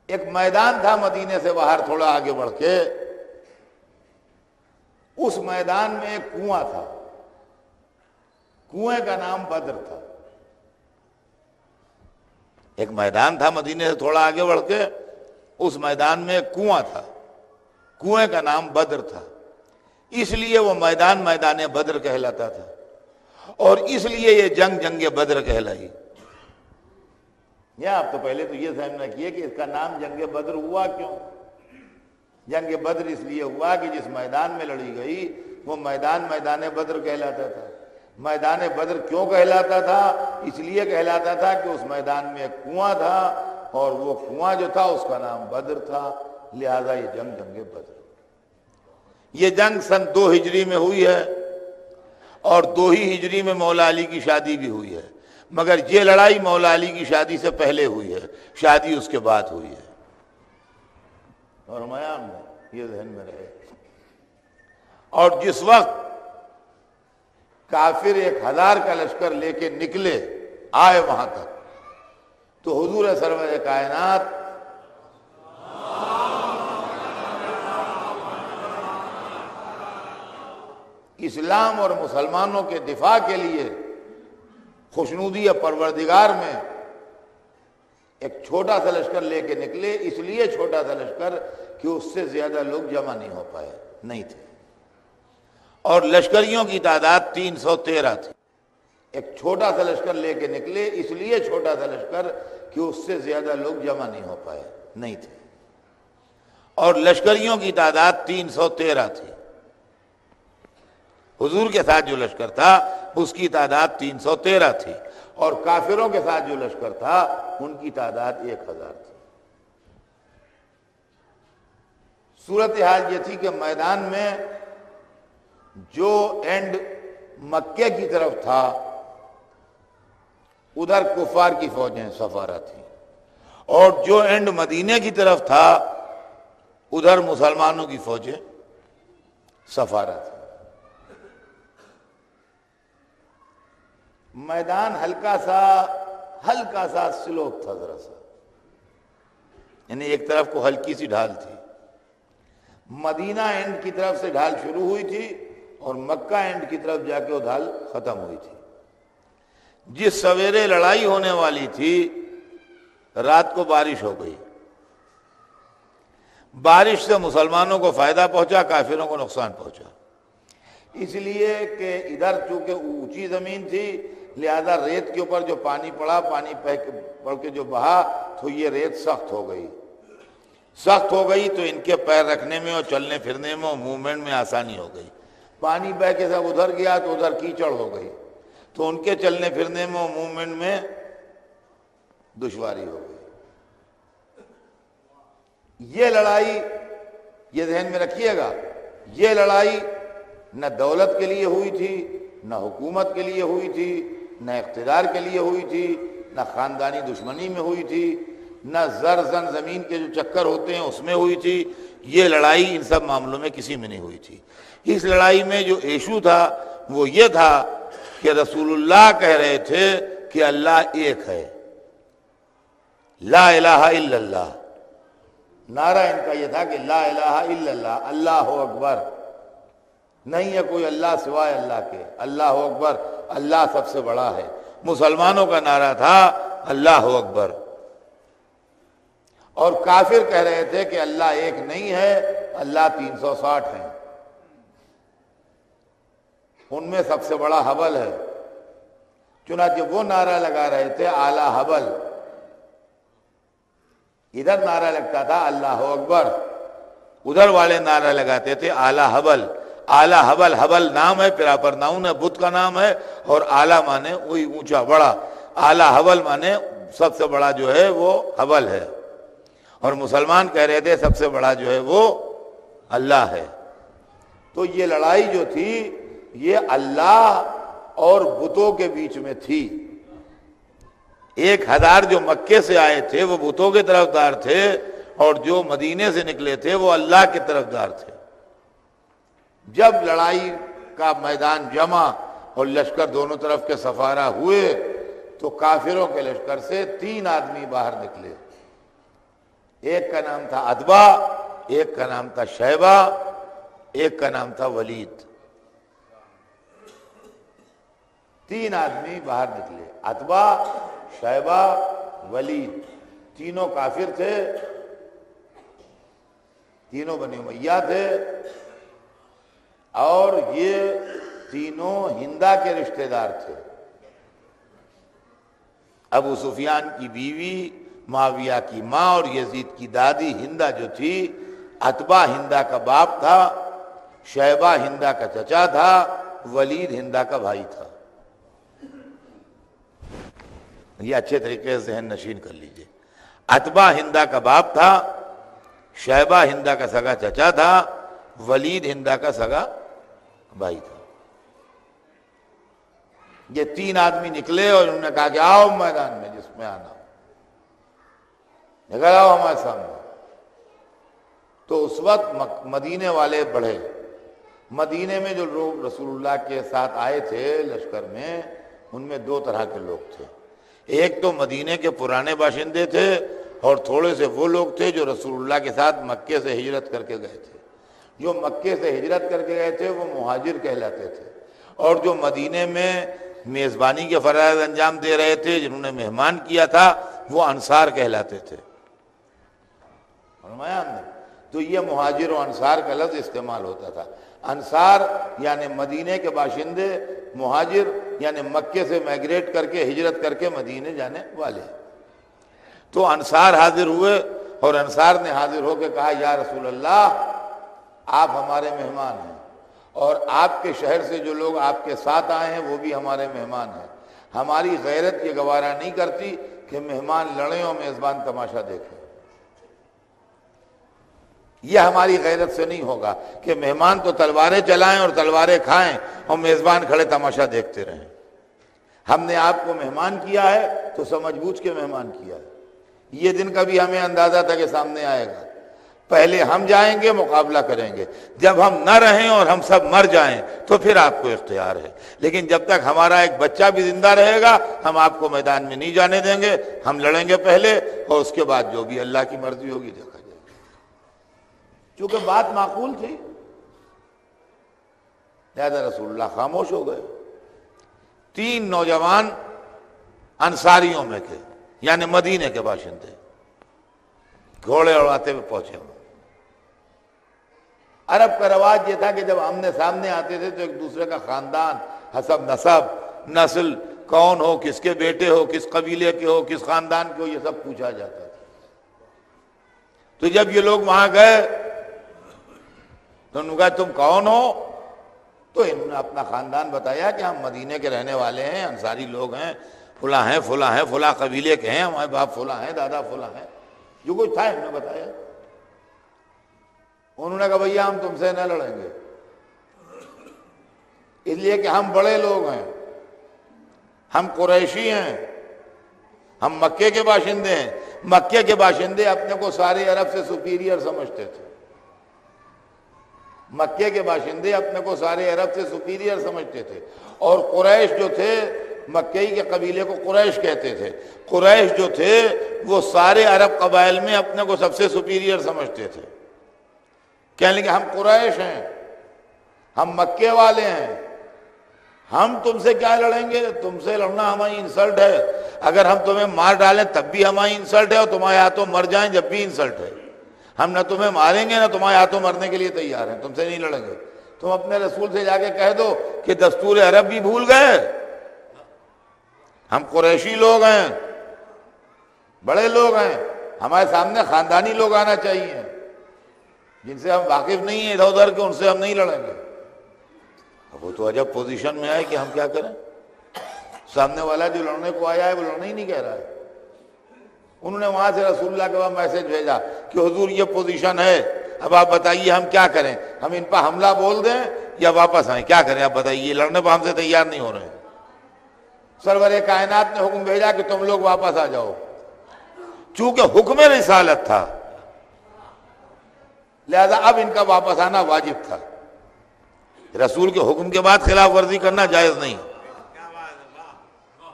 ایک میدان تھا مدینے سے باہر تھوڑا آگے بڑھ کے، اس میدان میں ایک کنواں تھا، کنویں کا نام بدر تھا۔ ایک میدان تھا مدینے سے تھوڑا آگے بڑھ کے، اس میدان میں ایک کنواں تھا، کنویں کا نام بدر تھا، اس لیے وہ میدان بدر کہلاتا تھا، اور اس لیے یہ جنگ بدر کہلائی۔ یا آپ تو پہلے تو یہ سمجھنا کیے کہ اس کا نام جنگ بدر ہوا کیوں؟ جنگ بدر اس لیے ہوا کہ جس میدان میں لڑی گئی وہ میدان بدر کہلاتا تھا۔ میدان بدر کیوں کہلاتا تھا؟ اس لیے کہلاتا تھا کہ اس میدان میں ایک کنواں تھا، اور وہ کنواں جو تھا اس کا نام بدر تھا، لہذا یہ جنگ بدر۔ یہ جنگ سن 2 ہجری میں ہوئی ہے، اور 2 ہی ہجری میں مولا علی کی شادی بھی ہوئی ہے، مگر یہ لڑائی مولا علی کی شادی سے پہلے ہوئی ہے، شادی اس کے بعد ہوئی ہے۔ اور یہ ذہن میں رہے۔ اور جس وقت کافر 1000 کا لشکر لے کے نکلے آئے وہاں تک، تو حضور سرور کائنات اسلام اور مسلمانوں کے دفاع کے لیے خوشنودی پروردگار میں ایک چھوٹا سا لشکر لے کے نکلے، اس لیے چھوٹا سا لشکر کہ اس سے زیادہ لوگ جمع نہیں ہو پائے، نہیں تھے، اور لشکریوں کی تعداد 313 تھی۔ ایک چھوٹا سا لشکر لے کے نکلے، اس لیے چھوٹا سا لشکر کہ اس سے زیادہ لوگ جمع نہیں ہو پائے، نہیں تھے، اور لشکریوں کی تعداد 313 تھی۔ حضور کے ساتھ جو لشکر تھا اس کی تعداد 313 تھی، اور کافروں کے ساتھ جو لشکر تھا ان کی تعداد 1000 تھی۔ صورتحال یہ تھی کہ میدان میں جو اینڈ مکے کی طرف تھا ادھر کفار کی فوجیں سفارہ تھیں، اور جو اینڈ مدینے کی طرف تھا ادھر مسلمانوں کی فوجیں سفارہ تھیں۔ میدان ہلکا سا سلوپ تھا، ذرا سا، یعنی ایک طرف کو ہلکی سی ڈھال تھی۔ مدینہ اینڈ کی طرف سے ڈھال شروع ہوئی تھی اور مکہ اینڈ کی طرف جا کے وہ ڈھال ختم ہوئی تھی۔ جس سویرے لڑائی ہونے والی تھی رات کو بارش ہو گئی، بارش سے مسلمانوں کو فائدہ پہنچا، کافروں کو نقصان پہنچا، اس لیے کہ ادھر چونکہ اونچی زمین تھی لہذا ریت کے اوپر جو پانی پڑا، پانی پڑ کے جو بہا تو یہ ریت سخت ہو گئی تو ان کے پیر رکھنے میں اور چلنے پھرنے میں اور موومنٹ میں آسانی ہو گئی۔ پانی بہ کے سب ادھر گیا تو ادھر کیچڑ ہو گئی تو ان کے چلنے پھرنے میں اور موومنٹ میں دشواری ہو گئی۔ یہ لڑائی، یہ ذہن میں رکھیے گا، یہ لڑائی نہ دولت کے لیے ہوئی تھی، نہ حکومت کے لیے ہوئی تھی، نہ اقتدار کے لیے ہوئی تھی، نہ خاندانی دشمنی میں ہوئی تھی، نہ زن زمین کے جو چکر ہوتے ہیں اس میں ہوئی تھی۔ یہ لڑائی ان سب معاملوں میں کسی میں نہیں ہوئی تھی۔ اس لڑائی میں جو ایشو تھا وہ یہ تھا کہ رسول اللہ کہہ رہے تھے کہ اللہ ایک ہے، لا الہ الا اللہ، نعرہ ان کا یہ تھا کہ لا الہ الا اللہ، اللہ اکبر، نہیں ہے کوئی اللہ سوائے اللہ کے، اللہ اکبر، اللہ سب سے بڑا ہے۔ مسلمانوں کا نعرہ تھا اللہ اکبر، اور کافر کہہ رہے تھے کہ اللہ ایک نہیں ہے، اللہ 360 ہیں، ان میں سب سے بڑا حبل ہے۔ چنانچہ وہ نعرہ لگا رہے تھے اعلی حبل، ادھر نعرہ لگتا تھا اللہ اکبر، ادھر والے نعرہ لگاتے تھے اعلی حبل۔ اعلی حبل، حبل نام ہے، پراپر ناؤن ہے، بت کا نام ہے، اور اعلی مانے وہی اونچا بڑا، اعلی حبل مانے سب سے بڑا جو ہے وہ حبل ہے، اور مسلمان کہہ رہے تھے سب سے بڑا جو ہے وہ اللہ ہے۔ تو یہ لڑائی جو تھی یہ اللہ اور بتوں کے بیچ میں تھی۔ 1000 جو مکے سے آئے تھے وہ بتوں کے طرفدار تھے، اور جو مدینے سے نکلے تھے وہ اللہ کے طرفدار تھے۔ جب لڑائی کا میدان جمع اور لشکر دونوں طرف کے سفارہ ہوئے تو کافروں کے لشکر سے 3 آدمی باہر نکلے، ایک کا نام تھا عتبہ، ایک کا نام تھا شیبہ، ایک کا نام تھا ولید۔ 3 آدمی باہر نکلے، عتبہ، شیبہ، ولید، تینوں کافر تھے، تینوں بنی امیہ تھے، اور یہ تینوں ہندا کے رشتہ دار تھے۔ ابو سفیان کی بیوی، معاویہ کی ماں اور یزید کی دادی ہندا جو تھی، عتبہ ہندا کا باپ تھا، شیبہ ہندا کا چچا تھا، ولید ہندا کا بھائی تھا۔ یہ اچھے طریقے سے ذہن نشین کر لیجئے۔ عتبہ ہندا کا باپ تھا، شیبہ ہندا کا سگا چچا تھا، ولید ہندا کا سگا بھائی تھا۔ یہ 3 آدمی نکلے اور انہوں نے کہا کہ آؤ میدان میں جس میں آنا، نکل آؤ ہمارے سامنے۔ تو اس وقت مدینے والے بڑھے۔ مدینے میں جو لوگ رسول اللہ کے ساتھ آئے تھے لشکر میں، ان میں 2 طرح کے لوگ تھے۔ ایک تو مدینے کے پرانے باشندے تھے، اور تھوڑے سے وہ لوگ تھے جو رسول اللہ کے ساتھ مکے سے ہجرت کر کے گئے تھے۔ جو مکے سے ہجرت کر کے گئے تھے وہ مہاجر کہلاتے تھے، اور جو مدینے میں میزبانی کے فرائض انجام دے رہے تھے، جنہوں نے مہمان کیا تھا، وہ انصار کہلاتے تھے. فرمایا ہم نے تو یہ مہاجر و انصار کا لفظ استعمال ہوتا تھا. انصار یعنی مدینے کے باشندے، مہاجر یعنی مکے سے مائگریٹ کر کے ہجرت کر کے مدینے جانے والے. تو انصار حاضر ہوئے اور انصار نے حاضر ہو کے کہا یا رسول اللہ آپ ہمارے مہمان ہیں اور آپ کے شہر سے جو لوگ آپ کے ساتھ آئے ہیں وہ بھی ہمارے مہمان ہیں. ہماری غیرت یہ گوارا نہیں کرتی کہ مہمان لڑیں اور میزبان تماشا دیکھیں. یہ ہماری غیرت سے نہیں ہوگا کہ مہمان تو تلواریں چلائیں اور تلواریں کھائیں اور میزبان کھڑے تماشا دیکھتے رہیں. ہم نے آپ کو مہمان کیا ہے تو سمجھ بوجھ کے مہمان کیا ہے. یہ دن کبھی ہمیں اندازہ تھا کہ سامنے آئے گا. پہلے ہم جائیں گے، مقابلہ کریں گے. جب ہم نہ رہیں اور ہم سب مر جائیں تو پھر آپ کو اختیار ہے. لیکن جب تک ہمارا ایک بچہ بھی زندہ رہے گا ہم آپ کو میدان میں نہیں جانے دیں گے. ہم لڑیں گے پہلے اور اس کے بعد جو بھی اللہ کی مرضی ہوگی دیکھا جائے گا. چونکہ بات معقول تھی لہذا رسول اللہ خاموش ہو گئے. 3 نوجوان انصاریوں میں کے یعنی مدینے کے باشندے گھوڑے اڑاتے ہوئے پہنچے ہوئے. عرب کا رواج یہ تھا کہ جب آمنے سامنے آتے تھے تو ایک دوسرے کا خاندان، حسب نسب، نسل، کون ہو، کس کے بیٹے ہو، کس قبیلے کے ہو، کس خاندان کے ہو، یہ سب پوچھا جاتا تھا. تو جب یہ لوگ وہاں گئے تو انہوں نے کہا تم کون ہو؟ تو انہوں نے اپنا خاندان بتایا کہ ہم مدینے کے رہنے والے ہیں، انصاری لوگ ہیں، فلاں ہیں فلاں ہیں، فلاں قبیلے کے ہیں، ہمارے باپ فلاں ہیں، دادا فلاں ہیں، جو کچھ تھا انہوں نے بتایا. انہوں نے کہا بھیا ہم تم سے نہ لڑیں گے اس لیے کہ ہم بڑے لوگ ہیں، ہم قریشی ہیں، ہم مکے کے باشندے ہیں. مکے کے باشندے اپنے کو سارے عرب سے سپیریئر سمجھتے تھے. مکے کے باشندے اپنے کو سارے عرب سے سپیریئر سمجھتے تھے. اور قریش جو تھے، مکئی کے قبیلے کو قریش کہتے تھے. قریش جو تھے وہ سارے عرب قبائل میں اپنے کو سب سے سپیریئر سمجھتے تھے. کہنے لگے ہم قریش ہیں، ہم مکے والے ہیں، ہم تم سے کیا لڑیں گے؟ تم سے لڑنا ہماری انسلٹ ہے. اگر ہم تمہیں مار ڈالیں تب بھی ہماری انسلٹ ہے اور تمہارے ہاتھوں مر جائیں جب بھی انسلٹ ہے. ہم نہ تمہیں ماریں گے نہ تمہارے ہاتھوں مرنے کے لیے تیار ہیں، تم سے نہیں لڑیں گے. تم اپنے رسول سے جا کے کہہ دو کہ دستور عرب بھی بھول گئے، ہم قریشی لوگ ہیں، بڑے لوگ ہیں، ہمارے سامنے خاندانی لوگ آنا چاہیے جن سے ہم واقف نہیں ہیں ادھر ادھر کے، ان سے ہم نہیں لڑیں گے. وہ تو عجب پوزیشن میں آئے کہ ہم کیا کریں. سامنے والا جو لڑنے کو آیا ہے وہ لڑنا ہی نہیں کہہ رہا ہے. انہوں نے وہاں سے رسول اللہ کے پاس میسج بھیجا کہ حضور یہ پوزیشن ہے، اب آپ بتائیے ہم کیا کریں، ہم ان پر حملہ بول دیں یا واپس آئیں، کیا کریں آپ بتائیے، لڑنے پر ہم سے تیار نہیں ہو رہے ہیں. سرور کائنات نے حکم بھیجا کہ تم لوگ واپس آ جاؤ. چونکہ حکم رسالت تھا لہذا اب ان کا واپس آنا واجب تھا. رسول کے حکم کے بعد خلاف ورزی کرنا جائز نہیں.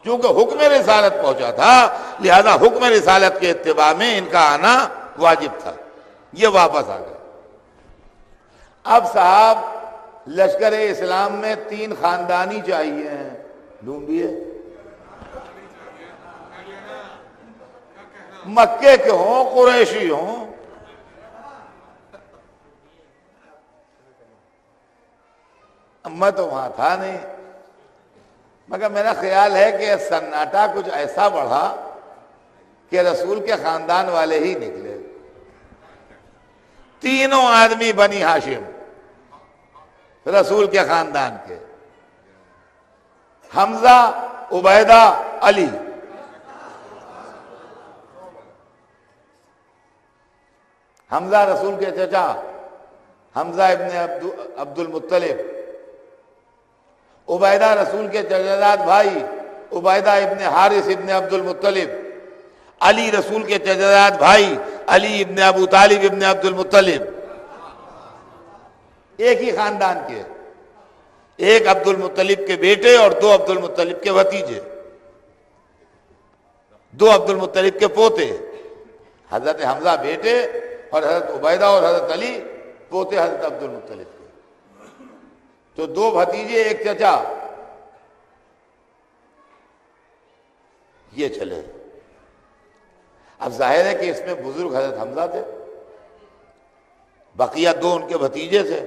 چونکہ حکم رسالت پہنچا تھا لہذا حکم رسالت کے اتباع میں ان کا آنا واجب تھا. یہ واپس آ گئے. اب صاحب لشکر اسلام میں 3 خاندانی چاہیے ہیں، ڈھونڈیے. مکے کے ہوں، قریشی ہوں. میں تو وہاں تھا نہیں مگر میرا خیال ہے کہ سناٹا کچھ ایسا بڑھا کہ رسول کے خاندان والے ہی نکلے. 3 آدمی بنی ہاشم رسول کے خاندان کے، حمزہ، عبیدہ، علی. حمزہ رسول کے چچا، حمزہ ابن عبد المطلب. عبیدہ رسول کے چچزاد بھائی، عبیدہ ابن حارث ابن عبد المطلب. علی رسول کے چچزاد بھائی، علی ابن ابو طالب ابن عبد المطلب. ایک ہی خاندان کے، ایک عبد المطلب کے بیٹے اور 2 عبد المطلب کے بھتیجے، 2 عبد المطلب کے پوتے. حضرت حمزہ بیٹے اور حضرت عبیدہ اور حضرت علی پوتے حضرت عبد المطلب کے. تو 2 بھتیجے ایک چچا. یہ چلے اب ظاہر ہے کہ اس میں بزرگ حضرت حمزہ تھے، بقیہ دو ان کے بھتیجے تھے،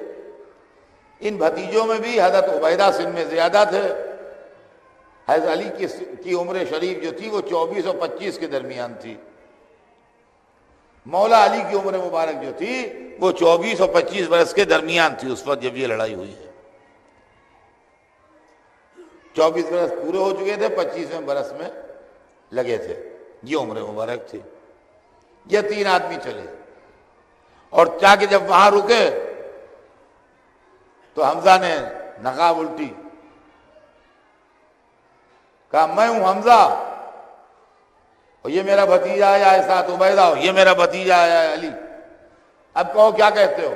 ان بھتیجوں میں بھی حضرت عبیدہ سن میں زیادہ تھے۔ حضرت علی کی عمر شریف جو تھی وہ 24 اور 25 کے درمیان تھی، مولا علی کی عمر مبارک جو تھی وہ 24 اور 25 برس کے درمیان تھی اس وقت جب یہ لڑائی ہوئی ہے۔ 24 برس پورے ہو چکے تھے، 25ویں برس میں لگے تھے، یہ عمر مبارک تھی۔ یہ تین آدمی چلے اور جا کے جب وہاں رکے تو حمزہ نے نقاب الٹی، کہا میں ہوں حمزہ اور یہ میرا بھتیجا ہے ساتھ عبیدہ ہو، یہ میرا بھتیجا ہے علی، اب کہو کیا کہتے ہو،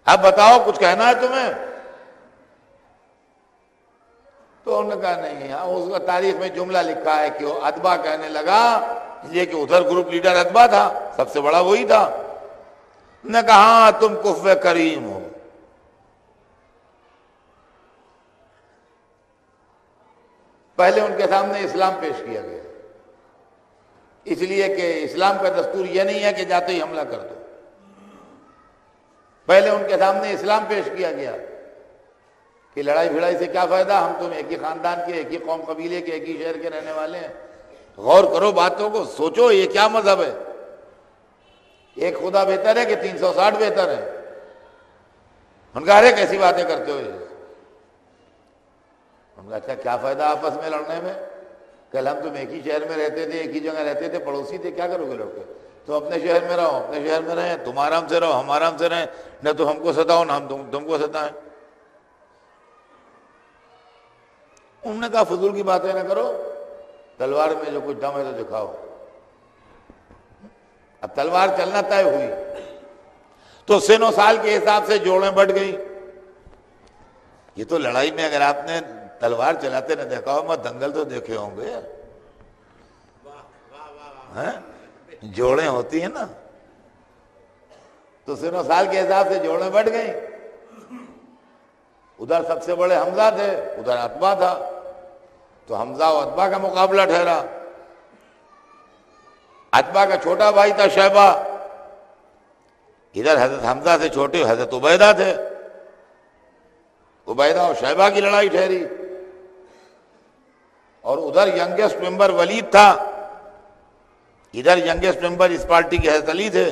اب بتاؤ کچھ کہنا ہے تمہیں؟ تو انہوں نے کہا نہیں، اس کا تاریخ میں جملہ لکھا ہے کہ وہ اتبا کہنے لگا، یہ کہ ادھر گروپ لیڈر اتبا تھا، سب سے بڑا وہی تھا، نے کہا ہاں تم کفو کریم ہو۔ پہلے ان کے سامنے اسلام پیش کیا گیا، اس لیے کہ اسلام کا دستور یہ نہیں ہے کہ جاتے ہی حملہ کر دو، پہلے ان کے سامنے اسلام پیش کیا گیا کہ لڑائی بھڑائی سے کیا فائدہ، ہم تم ایک ہی خاندان کے، ایک ہی قوم قبیلے کے، ایک ہی شہر کے رہنے والے ہیں، غور کرو باتوں کو، سوچو یہ کیا مذہب ہے، ایک خدا بہتر ہے کہ 360 بہتر ہے؟ ان کا ارے کیسی باتیں کرتے ہو، ان کا اچھا کیا فائدہ آپس میں لڑنے میں، کل ہم تم ایک ہی شہر میں رہتے تھے، ایک ہی جگہ رہتے تھے، پڑوسی تھے، کیا کرو گے لڑ کے؟ تم اپنے شہر میں رہو، اپنے شہر میں رہیں، تم آرام سے رہو، ہم آرام سے رہیں، نہ تو ہم کو ستاؤ نہ ہم تم کو ستائیں۔ انہوں نے کہا فضول کی باتیں نہ کرو، تلوار میں جو کچھ دم ہے تو دکھاؤ۔ اب تلوار چلنا طے ہوئی تو سن و سال کے حساب سے جوڑیں بٹ گئی۔ یہ تو لڑائی میں اگر آپ نے تلوار چلاتے نہ دیکھا ہو، میں دنگل تو دیکھے ہوں گے، جوڑیں ہوتی ہیں نا، تو سن و سال کے حساب سے جوڑیں بٹ گئی۔ ادھر سب سے بڑے حمزہ تھے، ادھر اتبا تھا، تو حمزہ و اتبا کا مقابلہ ٹھہرا۔ اتبا کا چھوٹا بھائی تھا شیبہ، ادھر حضرت حمزہ سے چھوٹے حضرت عبیدہ تھے، عبیدہ اور شیبہ کی لڑائی ٹھہری، اور ادھر ینگسٹ ممبر ولید تھا، ادھر ینگسٹ ممبر اس پارٹی کے حضرت علی تھے،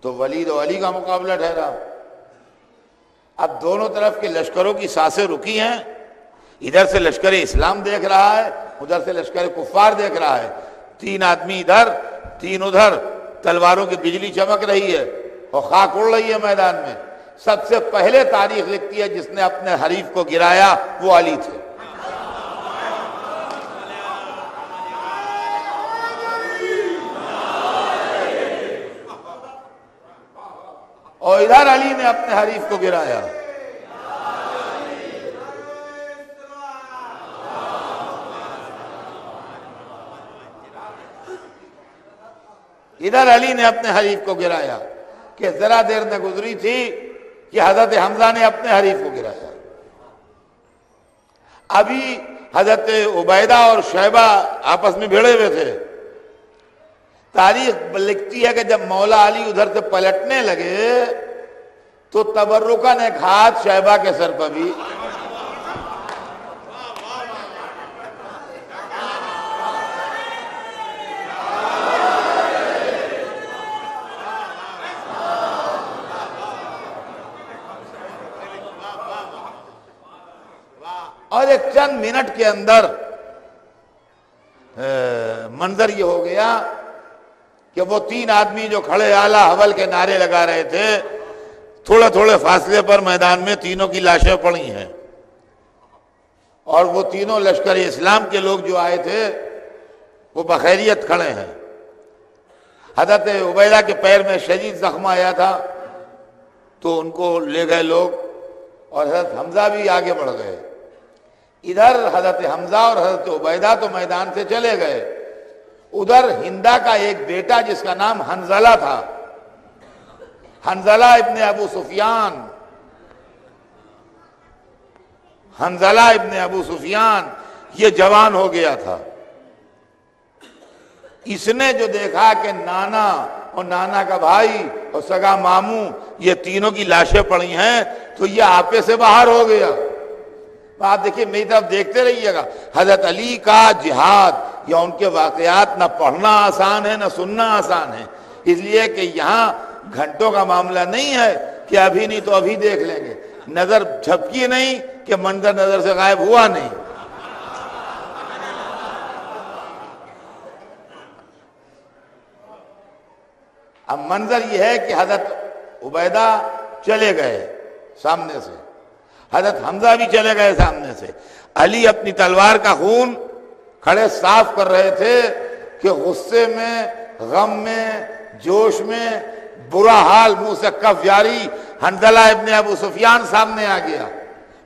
تو ولید و علی کا مقابلہ ٹھہرا۔ اب دونوں طرف کے لشکروں کی سانسیں رکی ہیں، ادھر سے لشکر اسلام دیکھ رہا ہے، ادھر سے لشکر کفار دیکھ رہا ہے، تین آدمی ادھر تین ادھر، تلواروں کی بجلی چمک رہی ہے اور خاک اڑ رہی ہے میدان میں۔ سب سے پہلے تاریخ لکھتی ہے جس نے اپنے حریف کو گرایا وہ علی تھے۔ اور ادھر علی نے اپنے حریف کو گرایا۔ ادھر علی نے اپنے حریف کو گرایا کہ ذرا دیر نہ گزری تھی کہ حضرت حمزہ نے اپنے حریف کو گرایا۔ ابھی حضرت عبیدہ اور شیبہ آپس میں بھیڑے ہوئے تھے۔ تاریخ لکھتی ہے کہ جب مولا علی ادھر سے پلٹنے لگے تو تبرکاً ایک ہاتھ شیبہ کے سر پر بھی، اور ایک چند منٹ کے اندر منظر یہ ہو گیا کہ وہ تین آدمی جو کھڑے اعلیٰ حول کے نعرے لگا رہے تھے، تھوڑے تھوڑے فاصلے پر میدان میں تینوں کی لاشیں پڑی ہیں، اور وہ تینوں لشکر اسلام کے لوگ جو آئے تھے وہ بخیریت کھڑے ہیں۔ حضرت عبیدہ کے پیر میں شدید زخم آیا تھا تو ان کو لے گئے لوگ، اور حضرت حمزہ بھی آگے بڑھ گئے۔ ادھر حضرت حمزہ اور حضرت عبیدہ تو میدان سے چلے گئے، ادھر ہندا کا ایک بیٹا جس کا نام حنظلہ تھا، حنظلہ ابن ابو سفیان، حنظلہ ابن ابو سفیان، یہ جوان ہو گیا تھا. اس نے جو دیکھا کہ نانا اور نانا کا بھائی اور سگا ماموں یہ تینوں کی لاشیں پڑی ہیں تو یہ آپے سے باہر ہو گیا. آپ دیکھیے میری طرف دیکھتے رہیے گا. حضرت علی کا جہاد یا ان کے واقعات نہ پڑھنا آسان ہے نہ سننا آسان ہے، اس لیے کہ یہاں گھنٹوں کا معاملہ نہیں ہے کہ ابھی نہیں تو ابھی دیکھ لیں گے. نظر جھپکی نہیں کہ منظر نظر سے غائب ہوا نہیں. اب منظر یہ ہے کہ حضرت عبیدہ چلے گئے سامنے سے، حضرت حمزہ بھی چلے گئے سامنے سے. علی اپنی تلوار کا خون کھڑے صاف کر رہے تھے کہ غصے میں، غم میں، جوش میں برا حال، منہ سے کف جاری. حنظلہ ابن ابو سفیان سامنے آ گیا.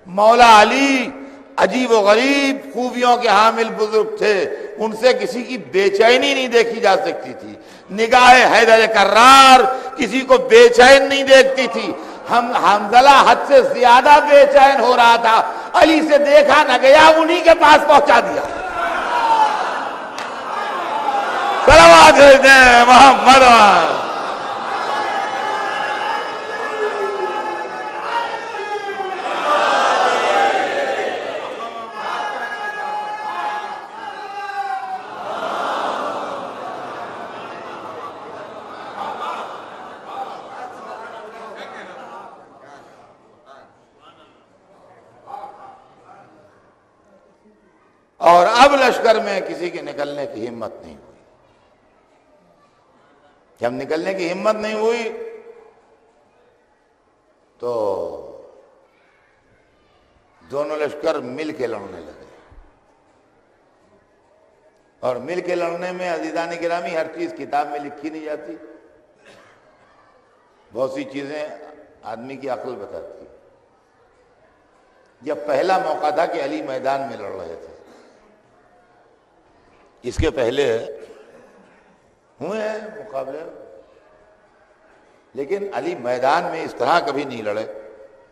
مولا علی عجیب و غریب خوبیوں کے حامل بزرگ تھے، ان سے کسی کی بے چینی نہیں دیکھی جا سکتی تھی. نگاہ حیدر کرار کسی کو بے چین نہیں دیکھتی تھی. حنظلہ حد سے زیادہ بے چین ہو رہا تھا. علی سے دیکھا نہ گیا، انہی کے پاس پہنچا دیا. صلوات محمد. اور اب لشکر میں کسی کے نکلنے کی ہمت نہیں ہوئی. جب نکلنے کی ہمت نہیں ہوئی تو دونوں لشکر مل کے لڑنے لگے. اور مل کے لڑنے میں عزیزان گرامی ہر چیز کتاب میں لکھی نہیں جاتی. بہت سی چیزیں آدمی کی عقل بتاتی. یہ پہلا موقع تھا کہ علی میدان میں لڑ رہے تھے. اس کے پہلے ہوئے ہیں مقابلے، لیکن علی میدان میں اس طرح کبھی نہیں لڑے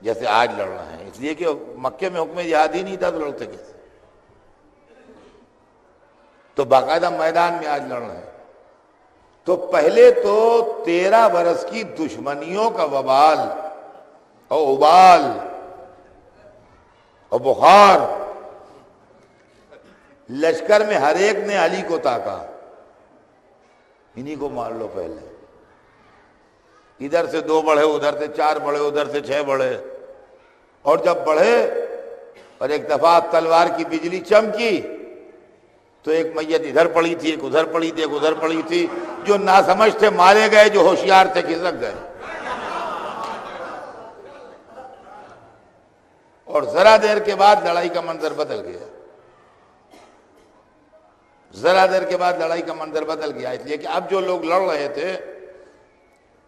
جیسے آج لڑ رہے ہیں. اس لیے کہ مکے میں حکم جہاد ہی نہیں تھا تو لڑتے کیسے؟ تو باقاعدہ میدان میں آج لڑ رہے ہیں. تو پہلے تو 13 برس کی دشمنیوں کا وبال اور ابال اور بخار لشکر میں ہر ایک نے علی کو تاکا. انہی کو مار لو پہلے. ادھر سے 2 بڑھے، ادھر سے 4 بڑھے، ادھر سے 6 بڑھے. اور جب بڑھے اور ایک دفعہ تلوار کی بجلی چمکی تو ایک میت ادھر پڑی تھی، ایک ادھر پڑی تھی، ایک ادھر پڑی تھی. جو ناسمجھ تھے مارے گئے، جو ہوشیار تھے کھسک گئے. اور ذرا دیر کے بعد لڑائی کا منظر بدل گیا. ذرا دیر کے بعد لڑائی کا منظر بدل گیا. اس لیے کہ اب جو لوگ لڑ رہے تھے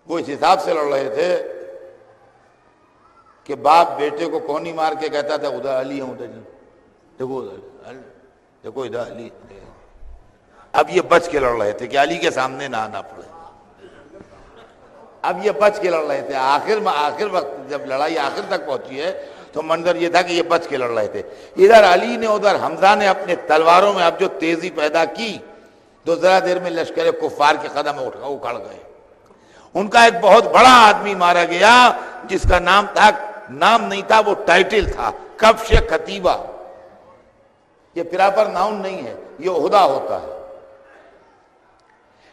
وہ اس حساب سے لڑ رہے تھے کہ باپ بیٹے کو کونی مار کے کہتا تھا ادھر علی ہے، ادھر دیکھو ادھر دیکھو ادھر علی. اب یہ بچ کے لڑ رہے تھے کہ علی کے سامنے نہ آنا پڑے. اب یہ بچ کے لڑ رہے تھے. آخر وقت جب لڑائی آخر تک پہنچی ہے تو منظر یہ تھا کہ یہ بچ کے لڑ رہے تھے. ادھر علی نے ادھر حمزہ نے اپنے تلواروں میں اب جو تیزی پیدا کی تو ذرا دیر میں لشکر کفار کے قدم اکھڑ گئے. ان کا ایک بہت بڑا آدمی مارا گیا جس کا نام نہیں تھا، وہ ٹائٹل تھا، کفش کتیبہ. یہ پراپر ناؤن نہیں ہے، یہ عہدہ ہوتا ہے.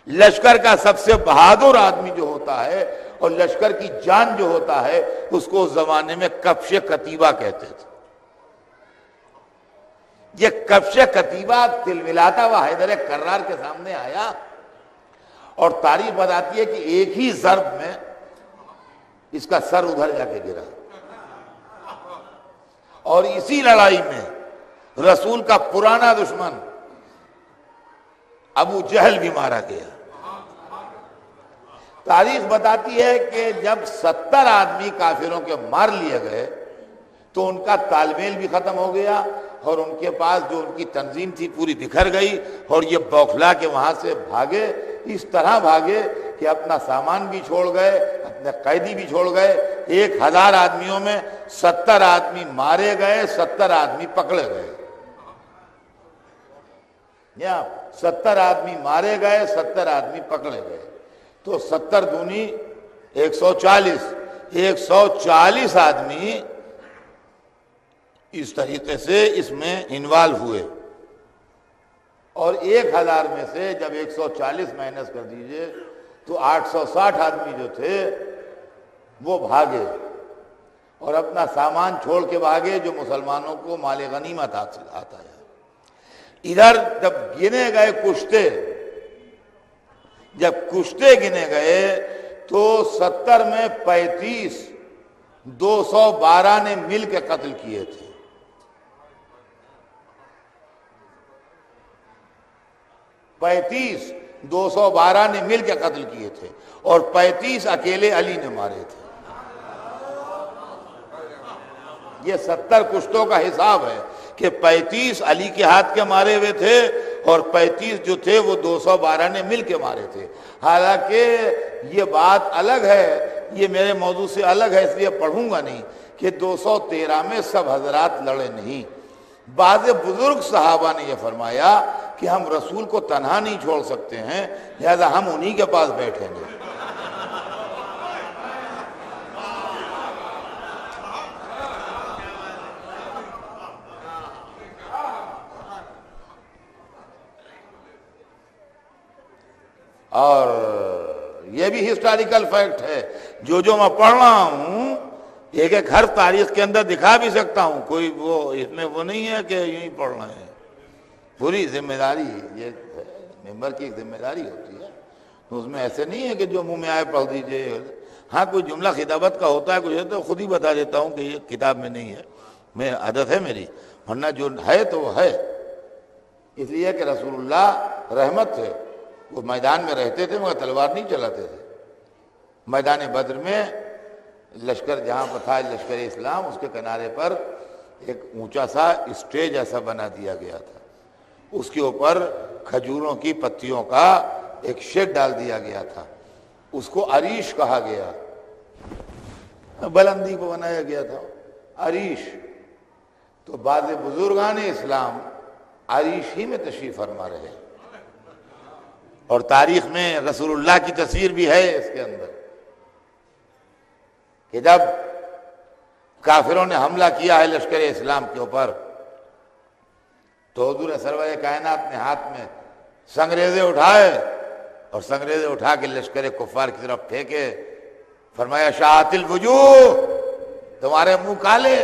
لشکر کا سب سے بہادر آدمی جو ہوتا ہے اور لشکر کی جان جو ہوتا ہے اس کو اس زمانے میں کفش کتیبہ کہتے تھے. یہ کفش کتیبہ تلملاتا ہوا حیدر کرار کے سامنے آیا اور تاریخ بتاتی ہے کہ ایک ہی ضرب میں اس کا سر ادھر جا کے گرا. اور اسی لڑائی میں رسول کا پرانا دشمن ابو جہل بھی مارا گیا. تاریخ بتاتی ہے کہ جب 70 آدمی کافروں کے مار لیے گئے تو ان کا تال میل بھی ختم ہو گیا اور ان کے پاس جو ان کی تنظیم تھی پوری بکھر گئی اور یہ بوکھلا کے وہاں سے بھاگے. اس طرح بھاگے کہ اپنا سامان بھی چھوڑ گئے، اپنے قیدی بھی چھوڑ گئے. 1000 آدمیوں میں 70 آدمی مارے گئے، 70 آدمی پکڑے گئے. یا 70 آدمی مارے گئے، 70 آدمی پکڑے گئے، تو 70 دونی 140، 140 آدمی اس طریقے سے اس میں انوالو ہوئے، اور 1000 میں سے جب 140 مائنس کر دیجئے تو 860 آدمی جو تھے وہ بھاگے اور اپنا سامان چھوڑ کے بھاگے، جو مسلمانوں کو مال غنیمت آتا ہے۔ ادھر جب گنے گئے کشتے، جب کشتے گنے گئے تو 70 میں 35 212 نے مل کے قتل کیے تھے۔ 35 212 نے مل کے قتل کیے تھے، اور 35 اکیلے علی نے مارے تھے۔ یہ 70 کشتوں کا حساب ہے کہ 35 علی کے ہاتھ کے مارے ہوئے تھے، اور 35 جو تھے وہ 212 نے مل کے مارے تھے۔ حالانکہ یہ بات الگ ہے، یہ میرے موضوع سے الگ ہے، اس لیے پڑھوں گا نہیں، کہ 213 میں سب حضرات لڑے نہیں۔ بعض بزرگ صحابہ نے یہ فرمایا کہ ہم رسول کو تنہا نہیں چھوڑ سکتے ہیں، لہذا ہم انہی کے پاس بیٹھیں گے۔ اور یہ بھی ہسٹوریکل فیکٹ ہے، جو میں پڑھ رہا ہوں ایک ایک ہر تاریخ کے اندر دکھا بھی سکتا ہوں، کوئی وہ اس میں وہ نہیں ہے کہ یوں ہی پڑھ رہے ہیں۔ پوری ذمہ داری، یہ ممبر کی ایک ذمہ داری ہوتی ہے، تو اس میں ایسے نہیں ہے کہ جو منہ میں آئے پڑھ دیجئے۔ ہاں کوئی جملہ خطابت کا ہوتا ہے، کچھ ہے تو خود ہی بتا دیتا ہوں کہ یہ کتاب میں نہیں ہے، میں عادت ہے میری، ورنہ جو ہے تو وہ ہے۔ اس لیے کہ رسول اللہ رحمت تھے، وہ میدان میں رہتے تھے مگر تلوار نہیں چلاتے تھے۔ میدان بدر میں لشکر جہاں پر تھا لشکر اسلام، اس کے کنارے پر ایک اونچا سا اسٹیج ایسا بنا دیا گیا تھا، اس کے اوپر کھجوروں کی پتیوں کا ایک شیڈ ڈال دیا گیا تھا، اس کو عریش کہا گیا، بلندی کو بنایا گیا تھا عریش۔ تو بعض بزرگان اسلام عریش ہی میں تشریف فرما رہے، اور تاریخ میں رسول اللہ کی تصویر بھی ہے اس کے اندر، کہ جب کافروں نے حملہ کیا ہے لشکر اسلام کے اوپر تو حضور سرور کائنات نے ہاتھ میں سنگریزے اٹھائے، اور سنگریزے اٹھا کے لشکر کفار کی طرف پھینکے، فرمایا شاہت الوجوہ، تمہارے منہ کالے۔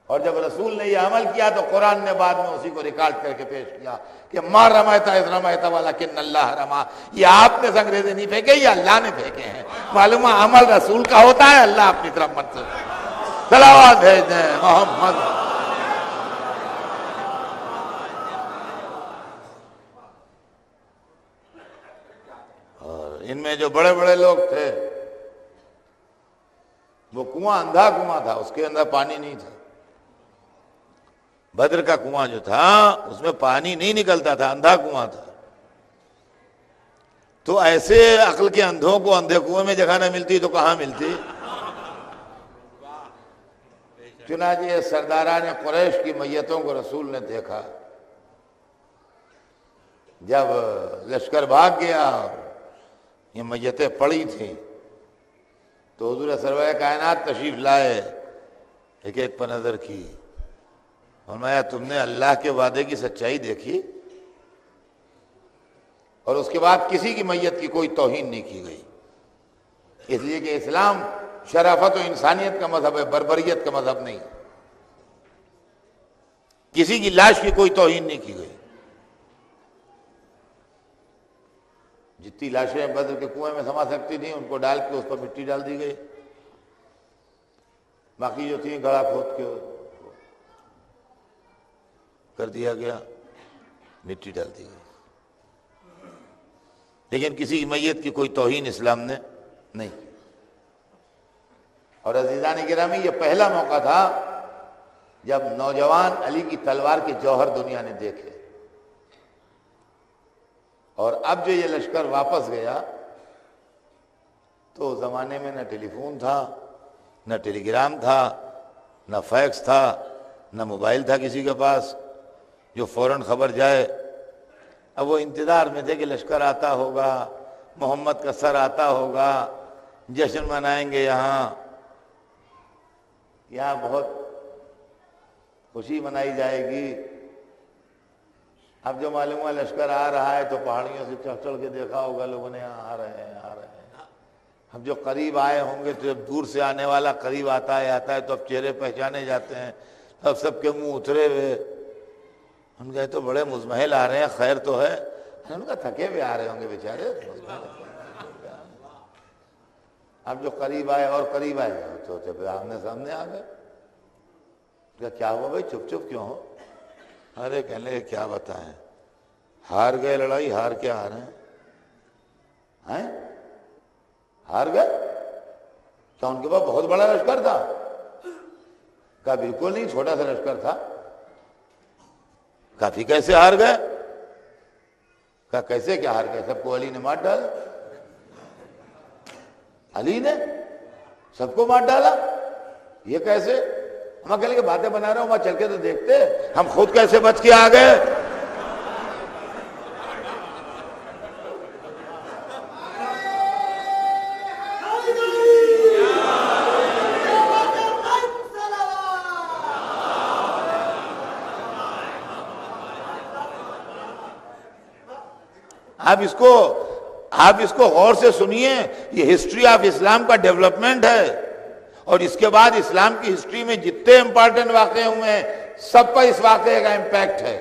اور جب رسول نے یہ عمل کیا تو قرآن نے بعد میں اسی کو ریکارڈ کر کے پیش کیا کہ ما رمیت اذ رمیت ولکن اللہ رمی، یہ آپ نے سنگریزے نہیں پھینکے، یہ اللہ نے پھینکے ہیں۔ معلوم ہے عمل رسول کا ہوتا ہے، اللہ اپنی طرف مت صلوات بھیج دیں محمد۔ اور ان میں جو بڑے بڑے لوگ تھے، وہ کنواں اندھا کنواں تھا، اس کے اندر پانی نہیں تھا۔ بدر کا کنواں جو تھا اس میں پانی نہیں نکلتا تھا، اندھا کنواں تھا۔ تو ایسے عقل کے اندھوں کو اندھے کنویں میں جگہ نہ ملتی تو کہاں ملتی؟ چنانچہ سرداران قریش کی میتوں کو رسول نے دیکھا، جب لشکر بھاگ گیا اور یہ میتیں پڑی تھیں تو حضور سرور کائنات تشریف لائے، ایک ایک پر نظر کی، فرمایا تم نے اللہ کے وعدے کی سچائی دیکھی؟ اور اس کے بعد کسی کی میت کی کوئی توہین نہیں کی گئی، اس لیے کہ اسلام شرافت و انسانیت کا مذہب ہے، بربریت کا مذہب نہیں۔ کسی کی لاش کی کوئی توہین نہیں کی گئی۔ جتنی لاشیں بدر کے کنویں میں سما سکتی تھیں ان کو ڈال کے اس پر مٹی ڈال دی گئی، باقی جو تھیں گڑھا کھود کے کر دیا گیا، مٹی ڈال دی گئی، لیکن کسی کی میت کی کوئی توہین اسلام نے نہیں۔ اور عزیزان گرامی، یہ پہلا موقع تھا جب نوجوان علی کی تلوار کے جوہر دنیا نے دیکھے۔ اور اب جو یہ لشکر واپس گیا تو زمانے میں نہ ٹیلی فون تھا، نہ ٹیلی گرام تھا، نہ فیکس تھا، نہ موبائل تھا کسی کے پاس، جو فوراً خبر جائے. اب وہ انتظار میں تھے کہ لشکر آتا ہوگا، محمد کا سر آتا ہوگا، جشن منائیں گے. یہاں بہت خوشی منائی جائے گی. اب جو معلوم ہوا لشکر آ رہا ہے تو پہاڑیوں سے چڑھ چڑھ کے دیکھا ہوگا لوگوں نے، آ رہے ہیں آ رہے ہیں. اب جو قریب آئے ہوں گے تو جب دور سے آنے والا قریب آتا ہے تو اب چہرے پہچانے جاتے ہیں. اب سب کے منہ اترے ہوئے. ان کہے تو بڑے مزمحل آ رہے ہیں، خیر تو ہے؟ ان کا تھکے ہوئے آ رہے ہوں گے بیچارے. اب جو قریب آئے اور قریب آئے تو آمنے سامنے آ گئے. کیا ہوا بھائی، چپ چپ کیوں ہو؟ ارے کہنے لگے کیا بتائیں، ہار گئے لڑائی. ہار کے آ رہے ہیں؟ ہار گئے؟ کیا ان کے پاس بہت بڑا لشکر تھا؟ کہا بالکل نہیں، چھوٹا سا لشکر تھا. کہا پھر کیسے ہار گئے؟ کہا کیسے کیا ہار گئے؟ سب کو علی نے مار ڈالا. علی نے سب کو مار ڈالا؟ یہ کیسے؟ ہم کہنے کہ باتیں بنا رہے ہوں، وہاں چل کے تو دیکھتے ہم خود کیسے بچ کے آ گئے. آپ اس کو غور سے سنیے. یہ ہسٹری آف اسلام کا ڈیولپمنٹ ہے، اور اس کے بعد اسلام کی ہسٹری میں جتنے امپارٹنٹ واقعے ہوئے ہیں سب پر اس واقعے کا امپیکٹ ہے،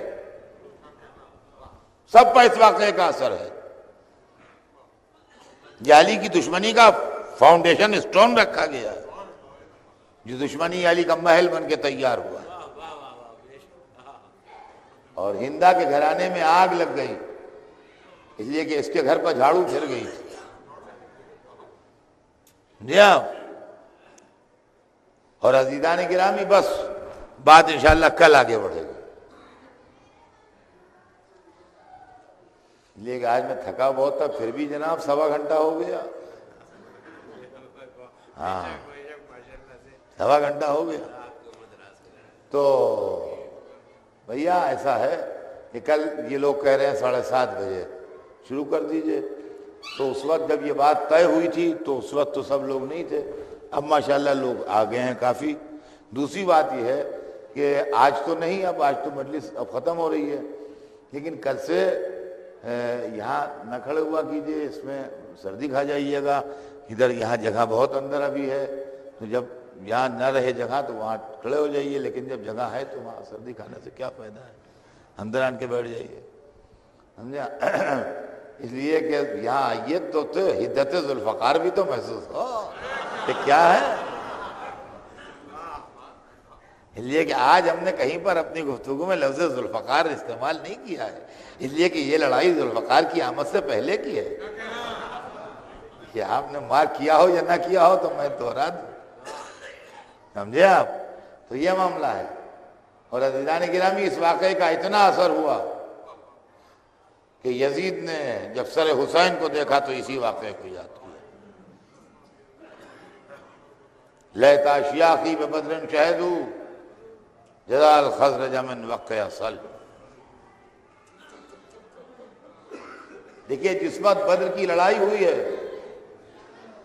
سب پر اس واقعے کا اثر ہے. علی کی دشمنی کا فاؤنڈیشن اسٹون رکھا گیا ہے، جو دشمنی علی کا محل بن کے تیار ہوا. اور ہندا کے گھرانے میں آگ لگ گئی اس لیے کہ اس کے گھر پر جھاڑو پھر گئی تھی. جی ہاں. اور عزیزان گرامی، بس بات انشاءاللہ کل آگے بڑھے گی. اس لیے کہ آج میں تھکا بہت تھا، پھر بھی جناب 1.25 گھنٹہ ہو گیا. ہاں 1.25 گھنٹہ ہو گیا. تو بھیا ایسا ہے کہ کل یہ لوگ کہہ رہے ہیں 7:30 بجے شروع کر دیجئے. تو اس وقت جب یہ بات طے ہوئی تھی تو اس وقت تو سب لوگ نہیں تھے. اب ماشاءاللہ لوگ آ گئے ہیں کافی. دوسری بات یہ ہے کہ آج تو نہیں، اب آج تو مجلس اب ختم ہو رہی ہے، لیکن کل سے یہاں نہ کھڑے ہوا کیجئے، اس میں سردی کھا جائیے گا. ادھر یہاں جگہ بہت اندر ابھی ہے، تو جب یہاں نہ رہے جگہ تو وہاں کھڑے ہو جائیے، لیکن جب جگہ ہے تو وہاں سردی کھانے سے کیا فائدہ ہے، اندر آن کے بیٹھ جائیے. سمجھا؟ اس لیے کہ یہاں آئیے تو حدت ذوالفقار بھی تو محسوس ہو کہ کیا ہے. اس لیے کہ آج ہم نے کہیں پر اپنی گفتگو میں لفظ ذوالفقار استعمال نہیں کیا ہے، اس لیے کہ یہ لڑائی ذوالفقار کی آمد سے پہلے کی ہے. کہ آپ نے مار کیا ہو یا نہ کیا ہو تو میں دوہرا دوں. سمجھے آپ؟ تو یہ معاملہ ہے. اور عزیزان گرامی، اس واقعے کا اتنا اثر ہوا کہ یزید نے جب سر حسین کو دیکھا تو اسی واقعے کو یاد کیا. لیتا شیاخی ببدر شہدو جزا الخزرج من وقع اصل. دیکھیے جس وقت بدر کی لڑائی ہوئی ہے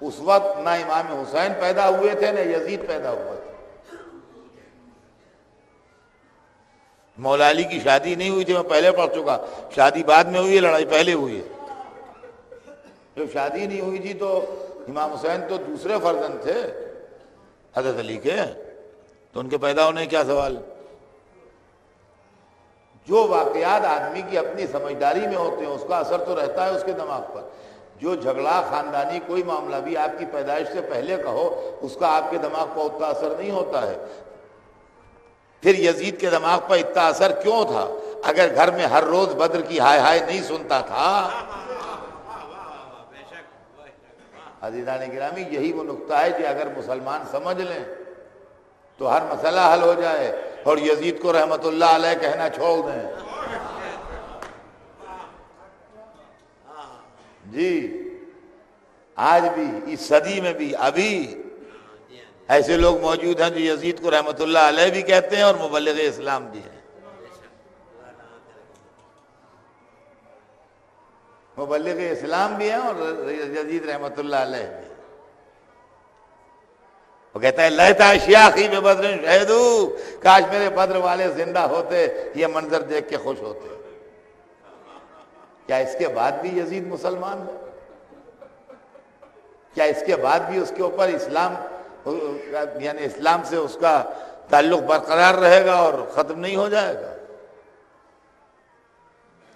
اس وقت نہ امام حسین پیدا ہوئے تھے نہ یزید پیدا ہوا تھا. مولا علی کی شادی نہیں ہوئی تھی، میں پہلے پڑھ چکا. شادی بعد میں ہوئی ہے، لڑائی پہلے ہوئی ہے. جب شادی نہیں ہوئی تھی تو امام حسین تو دوسرے فرزند تھے حضرت علی کے، تو ان کے پیدا ہونے کیا سوال. جو واقعات آدمی کی اپنی سمجھداری میں ہوتے ہیں اس کا اثر تو رہتا ہے اس کے دماغ پر. جو جھگڑا خاندانی کوئی معاملہ بھی آپ کی پیدائش سے پہلے کا ہو اس کا آپ کے دماغ پر اتنا اثر نہیں ہوتا ہے. پھر یزید کے دماغ پر اتنا اثر کیوں تھا اگر گھر میں ہر روز بدر کی ہائے ہائے نہیں سنتا تھا. عزیزان گرامی، یہی وہ نقطہ ہے کہ اگر مسلمان سمجھ لیں تو ہر مسئلہ حل ہو جائے، اور یزید کو رحمت اللہ علیہ کہنا چھوڑ دیں. جی آج بھی اس صدی میں بھی ابھی ایسے لوگ موجود ہیں جو یزید کو رحمت اللہ علیہ بھی کہتے ہیں اور مبلغ اسلام بھی ہیں. مبلغ اسلام بھی ہیں اور یزید رحمت اللہ علیہ بھی. وہ کہتا ہے لیتا شیاخی بے بدر شہدو، کاش میرے بدر والے زندہ ہوتے، یہ منظر دیکھ کے خوش ہوتے. کیا اس کے بعد بھی یزید مسلمان ہے؟ کیا اس کے بعد بھی اس کے اوپر اسلام یعنی اسلام سے اس کا تعلق برقرار رہے گا اور ختم نہیں ہو جائے گا؟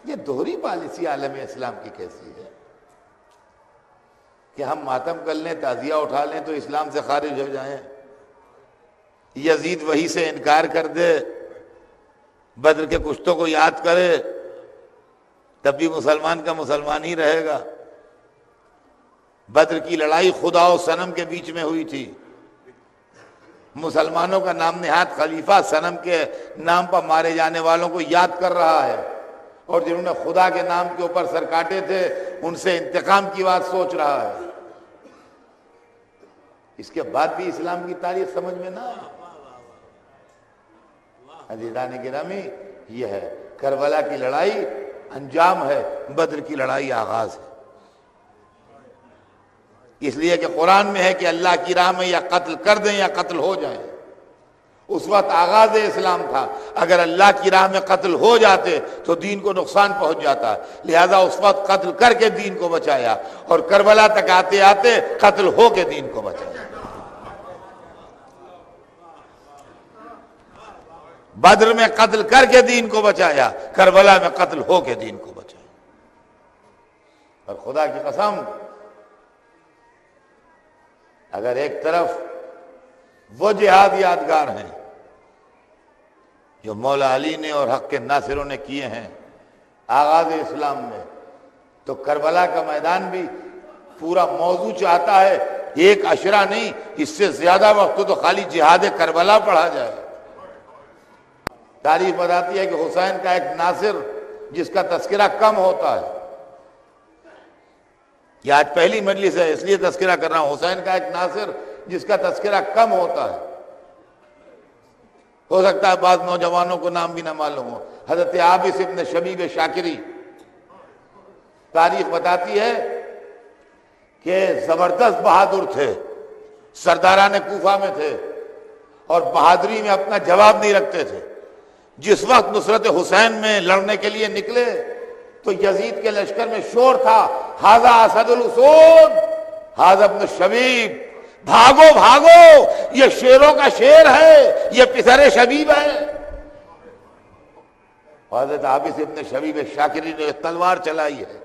یہ دوہری پالیسی عالم اسلام کی کیسی ہے کہ ہم ماتم کر لیں، تعزیہ اٹھا لیں تو اسلام سے خارج ہو جائیں، یزید وہی سے انکار کر دے، بدر کے کشتوں کو یاد کرے، تب بھی مسلمان کا مسلمان ہی رہے گا. بدر کی لڑائی خدا و صنم کے بیچ میں ہوئی تھی. مسلمانوں کا نام نہاد خلیفہ صنم کے نام پر مارے جانے والوں کو یاد کر رہا ہے، اور جنہوں نے خدا کے نام کے اوپر سر کاٹے تھے ان سے انتقام کی بات سوچ رہا ہے. اس کے بعد بھی اسلام کی تاریخ سمجھ میں نہ آئی. عزیزان گرامی، یہ ہے کربلا کی لڑائی انجام ہے، بدر کی لڑائی آغاز ہے. اس لیے کہ قرآن میں ہے کہ اللہ کی راہ میں یا قتل کر دیں یا قتل ہو جائیں. اس وقت آغاز اسلام تھا، اگر اللہ کی راہ میں قتل ہو جاتے تو دین کو نقصان پہنچ جاتا، لہذا اس وقت قتل کر کے دین کو بچایا، اور کربلا تک آتے آتے قتل ہو کے دین کو بچایا. بدر میں قتل کر کے دین کو بچایا، کربلا میں قتل ہو کے دین کو بچایا. اور خدا کی قسم، اگر ایک طرف وہ جہاد یادگار ہیں جو مولا علی نے اور حق کے ناصروں نے کیے ہیں آغاز اسلام میں، تو کربلا کا میدان بھی پورا موضوع چاہتا ہے ایک عشرہ نہیں، اس سے زیادہ وقت تو خالی جہاد کربلا پڑھا جائے. تاریخ بتاتی ہے کہ حسین کا ایک ناصر جس کا تذکرہ کم ہوتا ہے، یہ آج پہلی مجلس ہے اس لیے تذکرہ کر رہا ہوں، حسین کا ایک ناصر جس کا تذکرہ کم ہوتا ہے. ہو سکتا ہے بعض نوجوانوں کو نام بھی نہ معلوم ہو. حضرت عابس ابن شبیب شاکری، تاریخ بتاتی ہے کہ زبردست بہادر تھے، سرداران کوفہ میں تھے، اور بہادری میں اپنا جواب نہیں رکھتے تھے. جس وقت نصرت حسین میں لڑنے کے لیے نکلے تو یزید کے لشکر میں شور تھا، ھذا اسد الاسود، ھذا ابن شبیب، بھاگو بھاگو، یہ شیروں کا شیر ہے، یہ پسر شبیب ہے. حضرت عابس ابن شبیب شاکری نے تلوار چلائی ہے.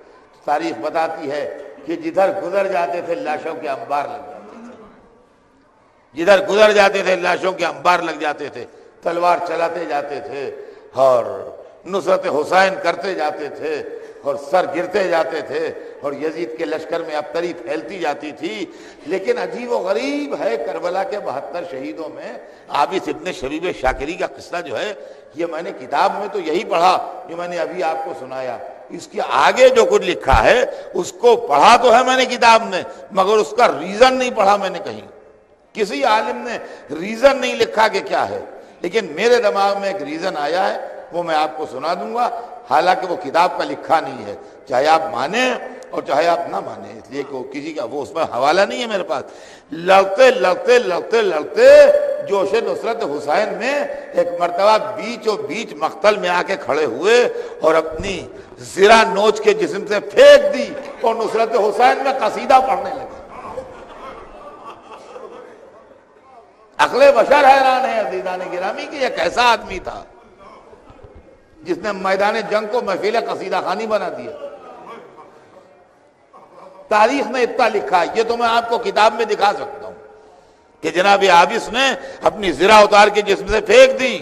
تاریخ بتاتی ہے کہ جدھر گزر جاتے تھے لاشوں کے انبار لگ جاتے تھے، جدھر گزر جاتے تھے لاشوں کے انبار لگ جاتے تھے. تلوار چلاتے جاتے تھے اور نصرت حسین کرتے جاتے تھے اور سر گرتے جاتے تھے اور یزید کے لشکر میں ابتری پھیلتی جاتی تھی. لیکن عجیب و غریب ہے کربلا کے 72 شہیدوں میں عابس ابن شبیب شاکری کا قصہ جو ہے، یہ میں نے کتاب میں تو یہی پڑھا جو میں نے ابھی آپ کو سنایا. اس کے آگے جو کچھ لکھا ہے اس کو پڑھا تو ہے میں نے کتاب میں، مگر اس کا ریزن نہیں پڑھا میں نے کہیں. کسی عالم نے ریزن نہیں لکھا کہ کیا ہے، لیکن میرے دماغ میں ایک ریزن آیا ہے، وہ میں آپ کو سنا دوں گا. حالانکہ وہ کتاب کا لکھا نہیں ہے، چاہے آپ مانیں اور چاہے آپ نہ مانیں، اس لیے کہ کسی کا وہ اس میں حوالہ نہیں ہے میرے پاس. لڑتے لڑتے لڑتے لڑتے جوش نصرت حسین میں ایک مرتبہ بیچ مقتل میں آ کے کھڑے ہوئے اور اپنی زرہ نوچ کے جسم سے پھینک دی اور نصرت حسین میں قصیدہ پڑھنے لگے. عقل بشر حیران ہے عزیزان گرامی کہ یہ کیسا آدمی تھا جس نے میدان جنگ کو محفل قصیدہ خوانی بنا دیا. تاریخ نے اتنا لکھا ہے، یہ تو میں آپ کو کتاب میں دکھا سکتا ہوں کہ جناب عابس نے اپنی زرہ اتار کے جسم سے پھینک دی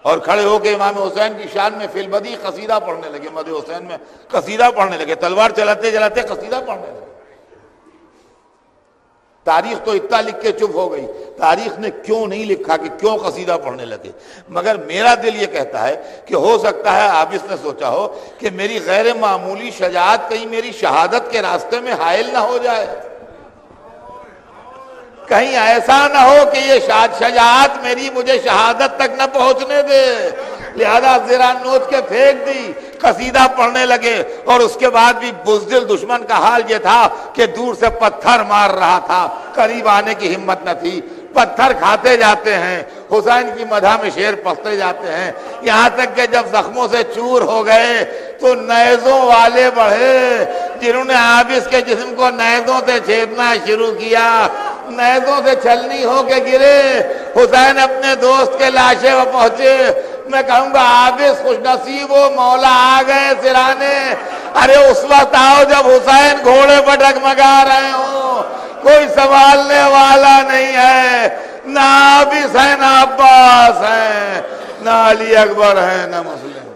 اور کھڑے ہو کے امام حسین کی شان میں فی البدی قصیدہ پڑھنے لگے، مدح حسین میں قصیدہ پڑھنے لگے، تلوار چلاتے چلاتے قصیدہ پڑھنے لگے. تاریخ تو اتنا لکھ کے چپ ہو گئی، تاریخ نے کیوں نہیں لکھا کہ کیوں قصیدہ پڑھنے لگے. مگر میرا دل یہ کہتا ہے کہ ہو سکتا ہے عابس نے سوچا ہو کہ میری غیر معمولی شجاعت کہیں میری شہادت کے راستے میں حائل نہ ہو جائے، کہیں ایسا نہ ہو کہ یہ شجاعت میری مجھے شہادت تک نہ پہنچنے دے، لہذا زرہ نوچ کے پھینک دی قصیدہ پڑھنے لگے، اور اس کے بعد بھی بزدل دشمن کا حال یہ تھا کہ دور سے پتھر مار رہا تھا، قریب آنے کی ہمت نہ تھی، پتھر کھاتے جاتے ہیں، حسین کی مدح میں شعر پڑھتے جاتے ہیں، یہاں تک کہ جب زخموں سے چور ہو گئے تو نیزوں والے بڑھے جنہوں نے عابس کے جسم کو نیزوں سے چھیدنا شروع کیا، نیزوں سے چھلنی ہو کے گرے۔ حسین اپنے دوست کے لاشے پر پہنچے، میں کہوں گا عابس خوش نصیب ہو، مولا آ گئے سرانے۔ ارے اس وقت آؤ جب حسین گھوڑے پر ڈگمگا رہے ہوں، کوئی سنبھالنے والا نہیں ہے، نہ عابس ہے نہ عباس ہے، نہ علی اکبر ہے نہ مسلم۔